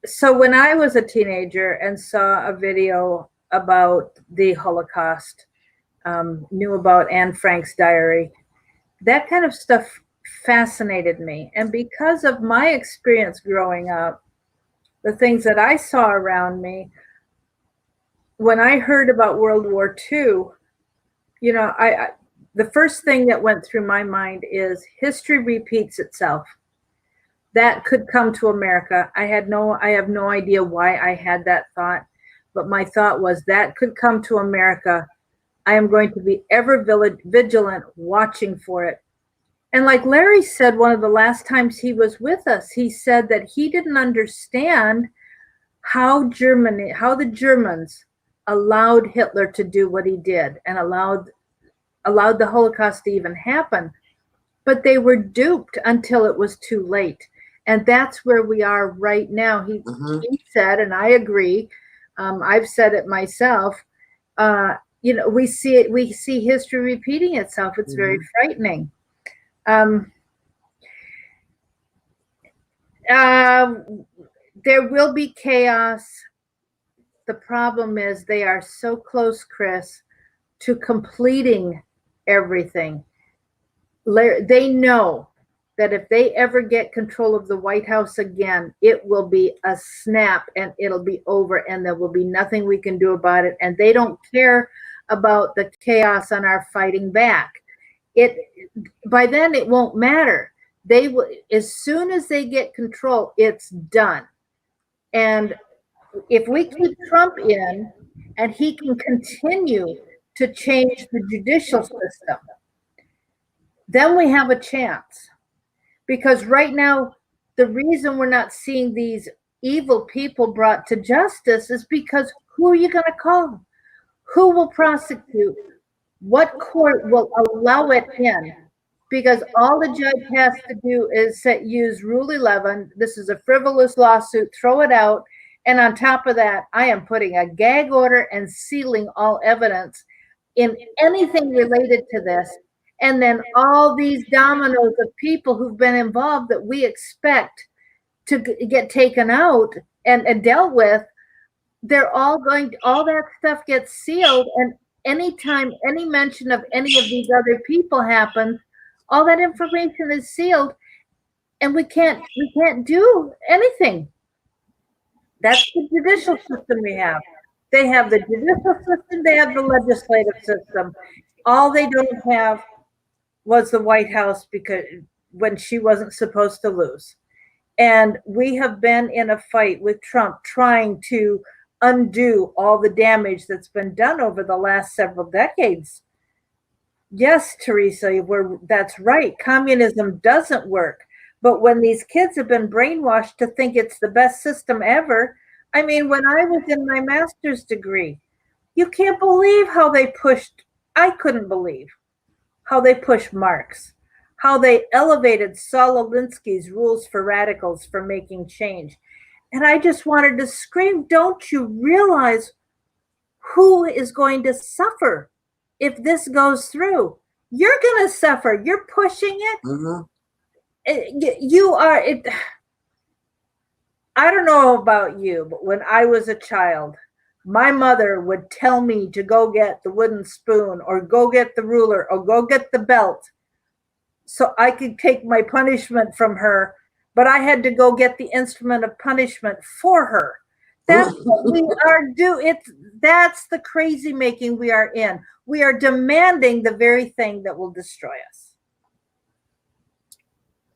so when I was a teenager and saw a video about the Holocaust, knew about Anne Frank's diary, that kind of stuff fascinated me. And because of my experience growing up, the things that I saw around me, when I heard about World War II, the first thing that went through my mind is history repeats itself. That could come to America. I have no idea why I had that thought, but my thought was that could come to America. I am going to be ever vigilant, watching for it. And like Larry said, one of the last times he was with us, he said that he didn't understand how the Germans allowed Hitler to do what he did and allowed the Holocaust to even happen. But they were duped until it was too late. And that's where we are right now. He said, and I agree, I've said it myself, we see history repeating itself. It's very frightening. There will be chaos. The problem is they are so close, Chris, to completing everything. They know that if they ever get control of the White House again, it will be a snap and it'll be over and there will be nothing we can do about it. And they don't care about the chaos on our fighting back. By then it won't matter. They will, as soon as they get control, it's done. And if we keep Trump in and he can continue to change the judicial system, then we have a chance. Because right now, the reason we're not seeing these evil people brought to justice is because who are you going to call? Who will prosecute? What court will allow it in? Because all the judge has to do is use Rule 11. This is a frivolous lawsuit, throw it out. And on top of that, I am putting a gag order and sealing all evidence in anything related to this. And then all these dominoes of people who've been involved that we expect to get taken out and dealt with, they're all going, all that stuff gets sealed. And anytime any mention of any of these other people happens, all that information is sealed, and we can't do anything. That's the judicial system we have. They have the judicial system, they have the legislative system. All they don't have was the White House, because when she wasn't supposed to lose. And we have been in a fight with Trump trying to undo all the damage that's been done over the last several decades. Yes, Teresa, that's right. Communism doesn't work. But when these kids have been brainwashed to think it's the best system ever, I mean, when I was in my master's degree, you can't believe how they pushed, I couldn't believe how they pushed Marx, how they elevated Saul Alinsky's Rules for Radicals for making change. And I just wanted to scream, don't you realize who is going to suffer if this goes through? You're going to suffer. You're pushing it. Mm-hmm. You are. I don't know about you, but when I was a child, my mother would tell me to go get the wooden spoon or go get the ruler or go get the belt so I could take my punishment from her, but I had to go get the instrument of punishment for her. That's what we are doing. That's the crazy making we are in. We are demanding the very thing that will destroy us.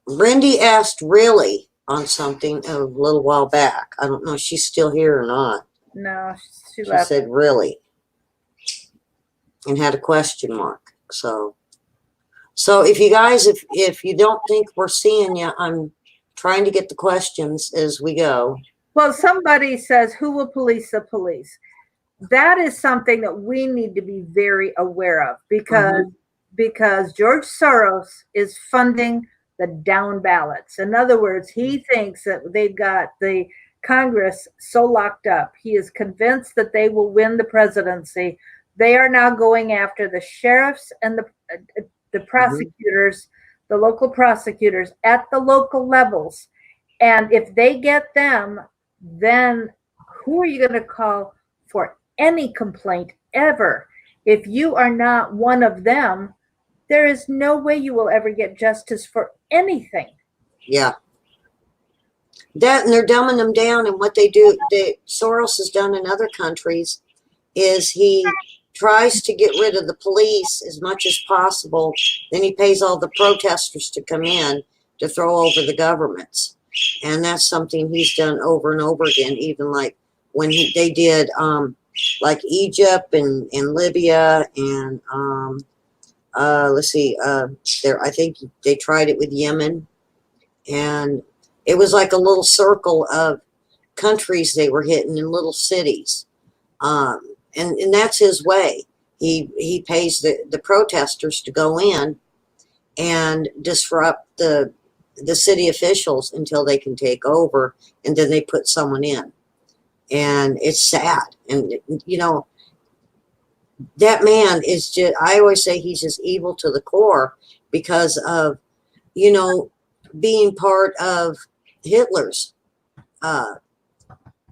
Randy asked really on something a little while back. I don't know if she's still here or not. No, she She left. said really and had a question mark. So if you guys, if you don't think we're seeing you, I'm trying to get the questions as we go. Well, somebody says, who will police the police? That is something that we need to be very aware of, because George Soros is funding the down ballots. In other words, he thinks that they've got the Congress so locked up. He is convinced that they will win the presidency. They are now going after the sheriffs and the prosecutors, the local prosecutors at the local levels. And if they get them, then who are you going to call for any complaint ever? If you are not one of them, there is no way you will ever get justice for anything. Yeah. That, and they're dumbing them down. And what they do, Soros has done in other countries, is he tries to get rid of the police as much as possible. Then he pays all the protesters to come in to throw over the governments. And that's something he's done over and over again, even like when they did like Egypt and Libya and let's see, I think they tried it with Yemen, and it was like a little circle of countries they were hitting in little cities. And that's his way. He pays the protesters to go in and disrupt the city officials until they can take over, and then they put someone in. And it's sad. And, you know, that man is just, I always say he's just evil to the core because of, you know, being part of Hitler's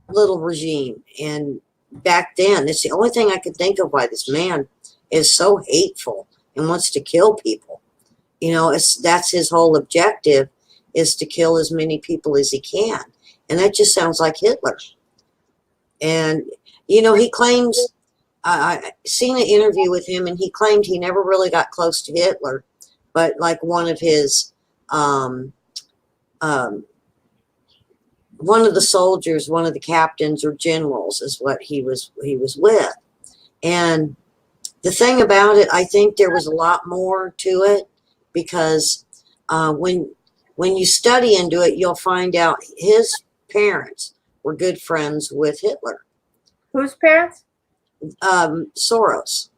little regime. And back then, it's the only thing I could think of why this man is so hateful and wants to kill people. You know, that's his whole objective, is to kill as many people as he can. And that just sounds like Hitler. And, you know, he claims, I seen an interview with him, and he claimed he never really got close to Hitler, but like one of his one of the soldiers, one of the captains or generals, is what he was with. And the thing about it, I think there was a lot more to it, because when you study into it, you'll find out his parents were good friends with Hitler. Whose parents? Soros.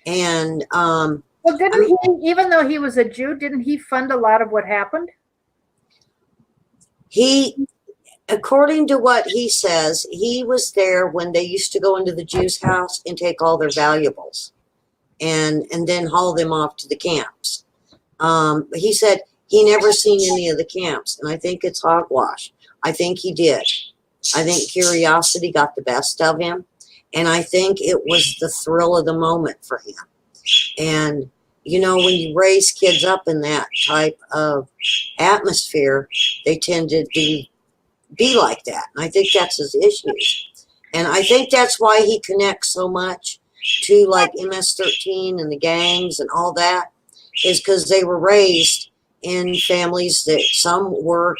And Well, didn't he, even though he was a Jew, didn't he fund a lot of what happened? he, according to what he says, he was there when they used to go into the Jews' house and take all their valuables and then haul them off to the camps. He said he never seen any of the camps, and I think it's hogwash. I think he did. I think curiosity got the best of him, and I think it was the thrill of the moment for him. And you know, when you raise kids up in that type of atmosphere, they tend to be like that. And I think that's his issues. And I think that's why he connects so much to like MS-13 and the gangs and all that, is because they were raised in families that some were,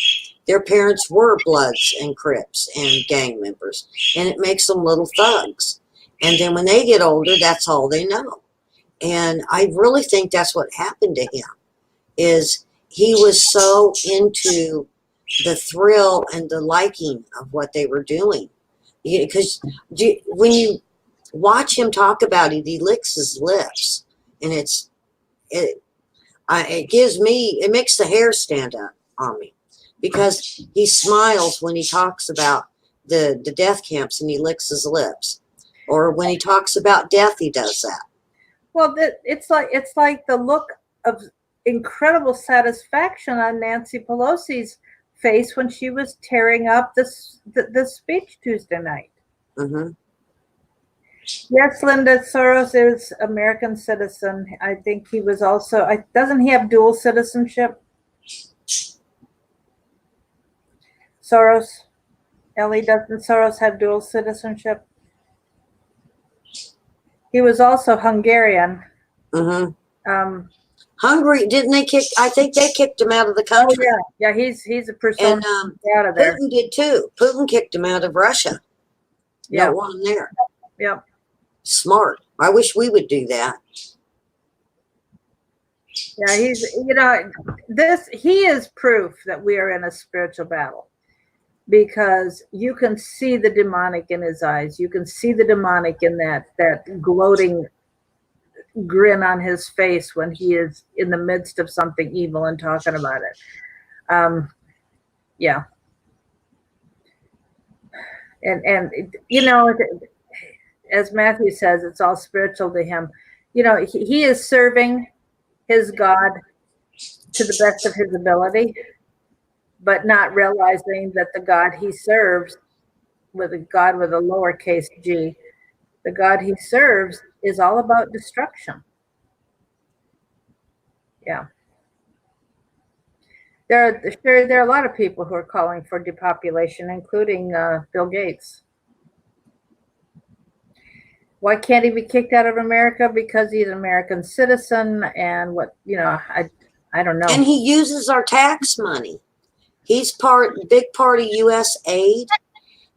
their parents were Bloods and Crips and gang members. And it makes them little thugs. And then when they get older, that's all they know. And I really think that's what happened to him, is he was so into the thrill and the liking of what they were doing. Because when you watch him talk about it, he licks his lips, and it makes the hair stand up on me, because he smiles when he talks about the death camps, and he licks his lips, or when he talks about death, he does that. Well, it's like the look of incredible satisfaction on Nancy Pelosi's face when she was tearing up the speech Tuesday night. Mm-hmm. Yes, Linda, Soros is American citizen. I think he was also. Doesn't he have dual citizenship? Soros, Ellie, doesn't Soros have dual citizenship? He was also Hungarian. Mm-hmm. Hungary, didn't they kick? I think they kicked him out of the country. Oh, yeah, he's a person out of there. Putin did too. Putin kicked him out of Russia. Yeah, don't want him there. Yeah, smart. I wish we would do that. Yeah, he is proof that we are in a spiritual battle, because you can see the demonic in his eyes. You can see the demonic in that gloating grin on his face when he is in the midst of something evil and talking about it. Yeah. And as Matthew says, it's all spiritual to him. He is serving his God to the best of his ability, but not realizing that the God he serves, with a God with a lowercase g, the God he serves is all about destruction. Yeah. There are a lot of people who are calling for depopulation, including Bill Gates. Why can't he be kicked out of America? Because he's an American citizen, and I don't know. And he uses our tax money. He's big part of U.S. aid,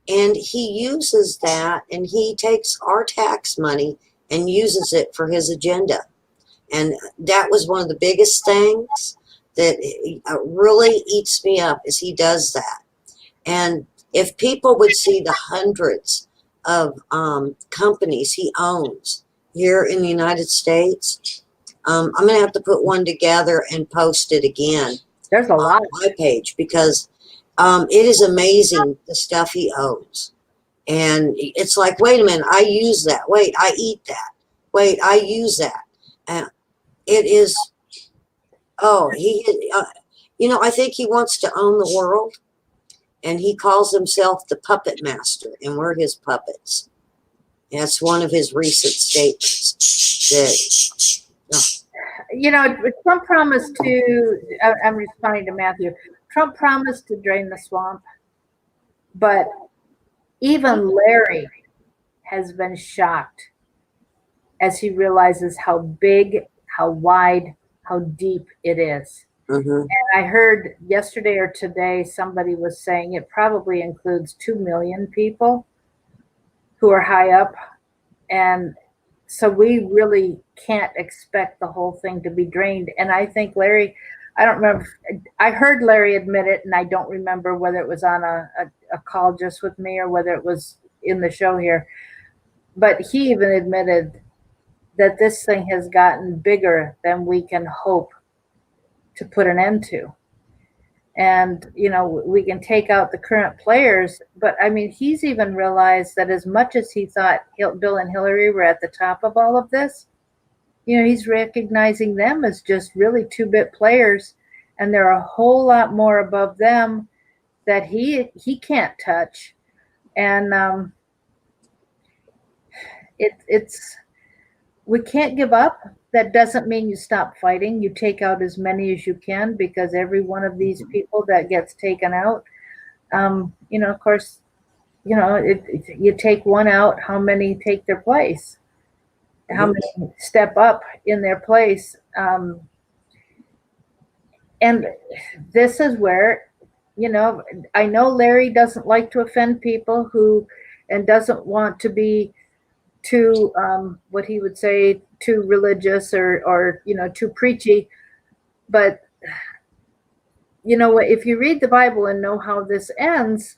and he uses that, and he takes our tax money and uses it for his agenda. And that was one of the biggest things that really eats me up, is he does that. And if people would see the hundreds of companies he owns here in the United States, I'm going to have to put one together and post it again. There's a lot on my page, because it is amazing the stuff he owns. And it's like, wait a minute, I use that. Wait, I eat that. Wait, I use that. It is, I think he wants to own the world, and he calls himself the puppet master, and we're his puppets. That's one of his recent statements. Trump promised to, I'm responding to Matthew, Trump promised to drain the swamp, but even Larry has been shocked as he realizes how big, how wide, how deep it is. Mm-hmm. I heard yesterday or today somebody was saying it probably includes 2 million people who are high up. And so we really can't expect the whole thing to be drained. And I think Larry, I don't remember, I heard Larry admit it, and I don't remember whether it was on a call just with me or whether it was in the show here. But he even admitted that this thing has gotten bigger than we can hope to put an end to. And we can take out the current players, but I mean, he's even realized that as much as he thought Bill and Hillary were at the top of all of this, he's recognizing them as just really two-bit players, and there are a whole lot more above them that he can't touch. And it's we can't give up. That doesn't mean you stop fighting. You take out as many as you can, because every one of these people that gets taken out, of course, you take one out, how many take their place? How many step up in their place? And this is where, I know Larry doesn't like to offend people and doesn't want to be too, what he would say, too religious or too preachy. But, if you read the Bible and know how this ends,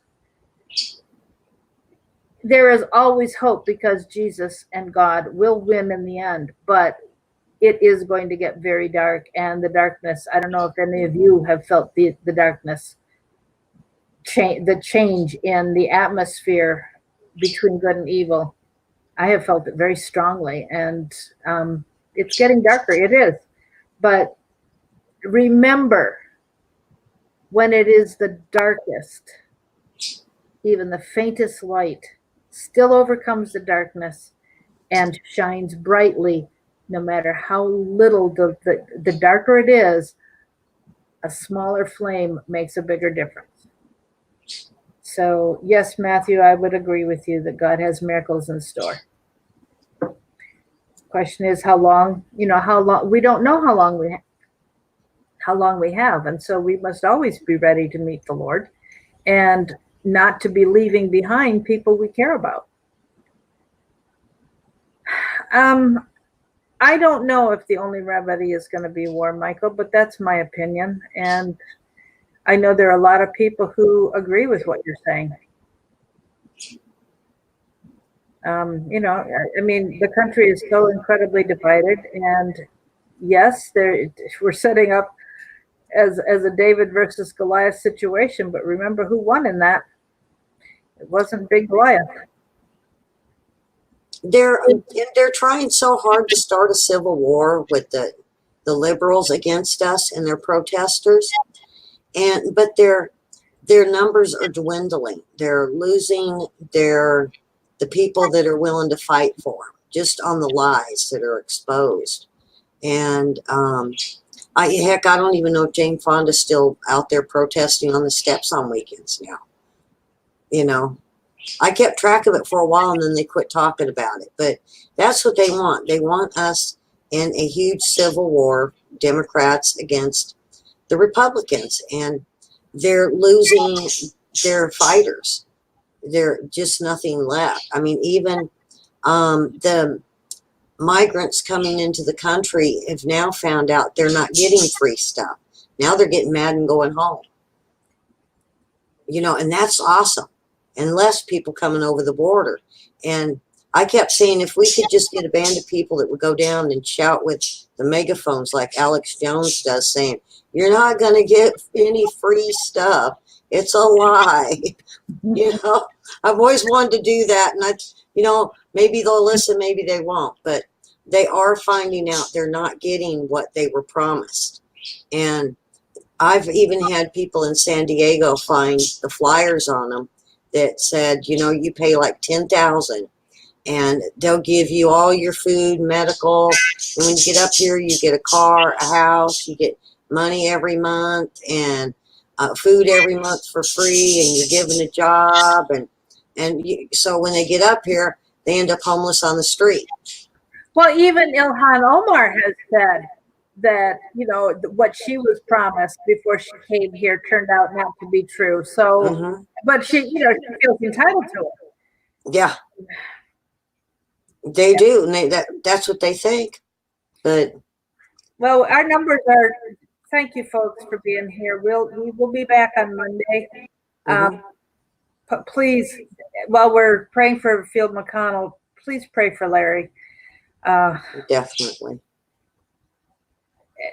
there is always hope, because Jesus and God will win in the end. But it is going to get very dark, and the darkness, I don't know if any of you have felt the darkness, the change in the atmosphere between good and evil. I have felt it very strongly, and it's getting darker. It is. But remember, when it is the darkest, even the faintest light still overcomes the darkness and shines brightly, no matter how little. The darker it is, a smaller flame makes a bigger difference. So yes, Matthew, I would agree with you that God has miracles in store. Question is how long. How long, we don't know how long we have, and so we must always be ready to meet the Lord, and not to be leaving behind people we care about. I don't know if the only remedy is going to be war, Michael, but that's my opinion. And I know there are a lot of people who agree with what you're saying. I mean, the country is so incredibly divided, and yes, we're setting up as a David versus Goliath situation, but remember who won in that? It wasn't big Goliath. They're trying so hard to start a civil war with the liberals against us and their protesters, but their numbers are dwindling. They're losing the people that are willing to fight for them, just on the lies that are exposed. And I don't even know if Jane Fonda's still out there protesting on the steps on weekends now. I kept track of it for a while, and then they quit talking about it. But that's what they want. They want us in a huge civil war, Democrats against the Republicans, and they're losing their fighters. They're just nothing left. I mean, even the migrants coming into the country have now found out they're not getting free stuff. Now they're getting mad and going home. And that's awesome. And less people coming over the border. And I kept saying, if we could just get a band of people that would go down and shout with the megaphones like Alex Jones does, saying, you're not going to get any free stuff. It's a lie. I've always wanted to do that. And maybe they'll listen, maybe they won't. But they are finding out they're not getting what they were promised. And I've even had people in San Diego find the flyers on them that said, you pay like $10,000 and they'll give you all your food, medical. And when you get up here, you get a car, a house, you get money every month, and food every month for free, and you're given a job. So when they get up here, they end up homeless on the street. Well, even Ilhan Omar has said that, what she was promised before she came here turned out not to be true. So, Hmm. but she feels entitled to it. Yeah, they do, and that's what they think. But Well, our numbers are. Thank you, folks, for being here. We will be back on Monday. mhm, Please, while we're praying for Field McConnell, please pray for Larry. Uh, definitely.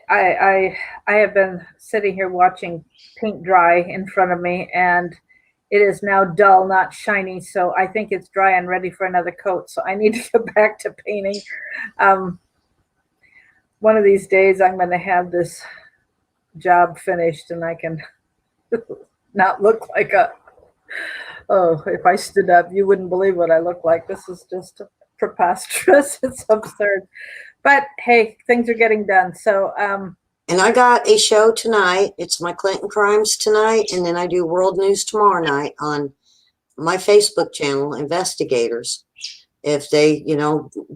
I have been sitting here watching paint dry in front of me, and it is now dull, not shiny. So I think it's dry and ready for another coat. So I need to get back to painting. Um, one of these days, I'm going to have this job finished, and I can not look like a. Oh, if I stood up, you wouldn't believe what I look like. This is just preposterous. It's absurd. But hey, things are getting done. So And I got a show tonight. It's my Clinton Crimes tonight, and then I do World News tomorrow night on my Facebook channel, Investigators. If they,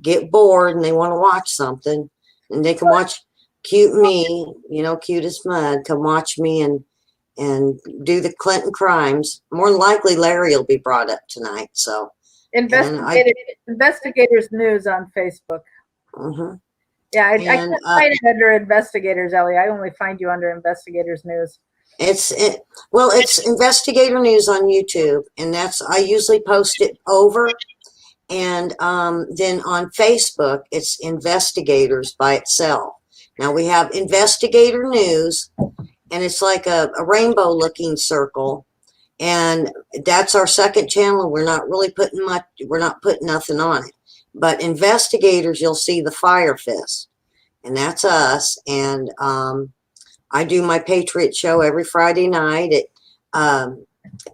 get bored and they want to watch something, and they can watch cute me, cute as mud, come watch me and do the Clinton Crimes. More than likely, Larry will be brought up tonight. So, and I, investigators news on Facebook. mhm. Yeah, I And can't find it under investigators, Ellie. I only find you under investigators news. it's Investigator News on YouTube, and I usually post it over. And then on Facebook, it's Investigators by itself. Now we have Investigator News, and it's like a rainbow looking circle. And that's our second channel. We're not really we're not putting nothing on it. But Investigators, you'll see the Fire Fist, and that's us. And I do my Patriot show every Friday night at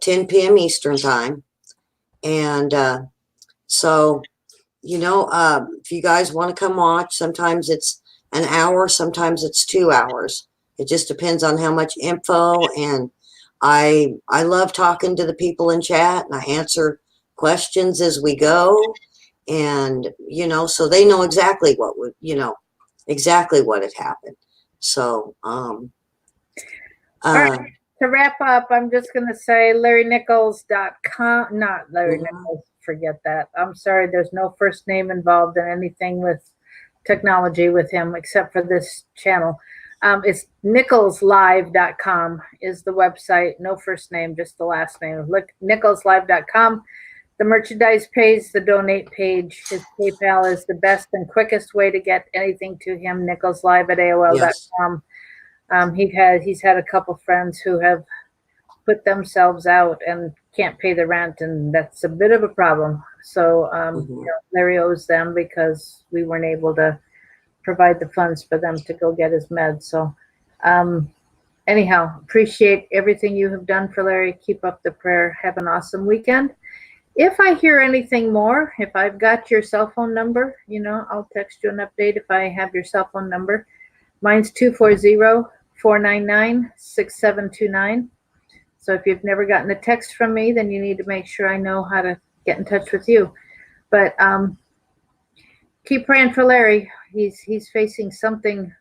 10 p.m. Eastern Time. And so, if you guys want to come watch, sometimes it's an hour, sometimes it's 2 hours. It just depends on how much info. And I love talking to the people in chat, and I answer questions as we go. And, so they know exactly exactly what had happened. So, All right. To wrap up, I'm just going to say LarryNichols.com, not Larry Nichols, forget that. I'm sorry, there's no first name involved in anything with technology with him except for this channel. It's NicholsLive.com is the website, no first name, just the last name. Look, NicholsLive.com. The merchandise page, the donate page, his PayPal is the best and quickest way to get anything to him, NicholsLive@AOL.com. yes. He's had a couple friends who have put themselves out and can't pay the rent, and that's a bit of a problem. So Larry owes them because we weren't able to provide the funds for them to go get his meds. So anyhow, appreciate everything you have done for Larry. Keep up the prayer. Have an awesome weekend. If I hear anything more, if I've got your cell phone number, I'll text you an update if I have your cell phone number. Mine's 240-499-6729. So if you've never gotten a text from me, then you need to make sure I know how to get in touch with you. But keep praying for Larry. He's facing something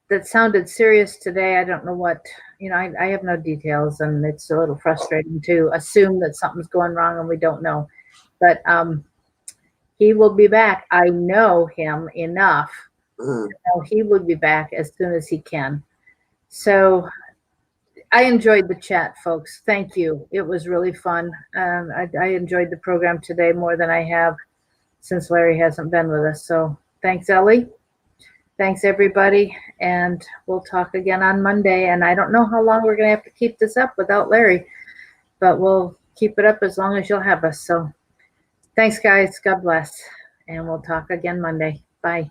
that sounded serious today. I don't know what. I have no details, and it's a little frustrating to assume that something's going wrong and we don't know. But he will be back. I know him enough. He will be back as soon as he can. So I enjoyed the chat, folks. Thank you. It was really fun. I enjoyed the program today more than I have since Larry hasn't been with us. So thanks, Ellie. Thanks, everybody. And we'll talk again on Monday. And I don't know how long we're going to have to keep this up without Larry, but we'll keep it up as long as you'll have us. So thanks, guys. God bless. And we'll talk again Monday. Bye.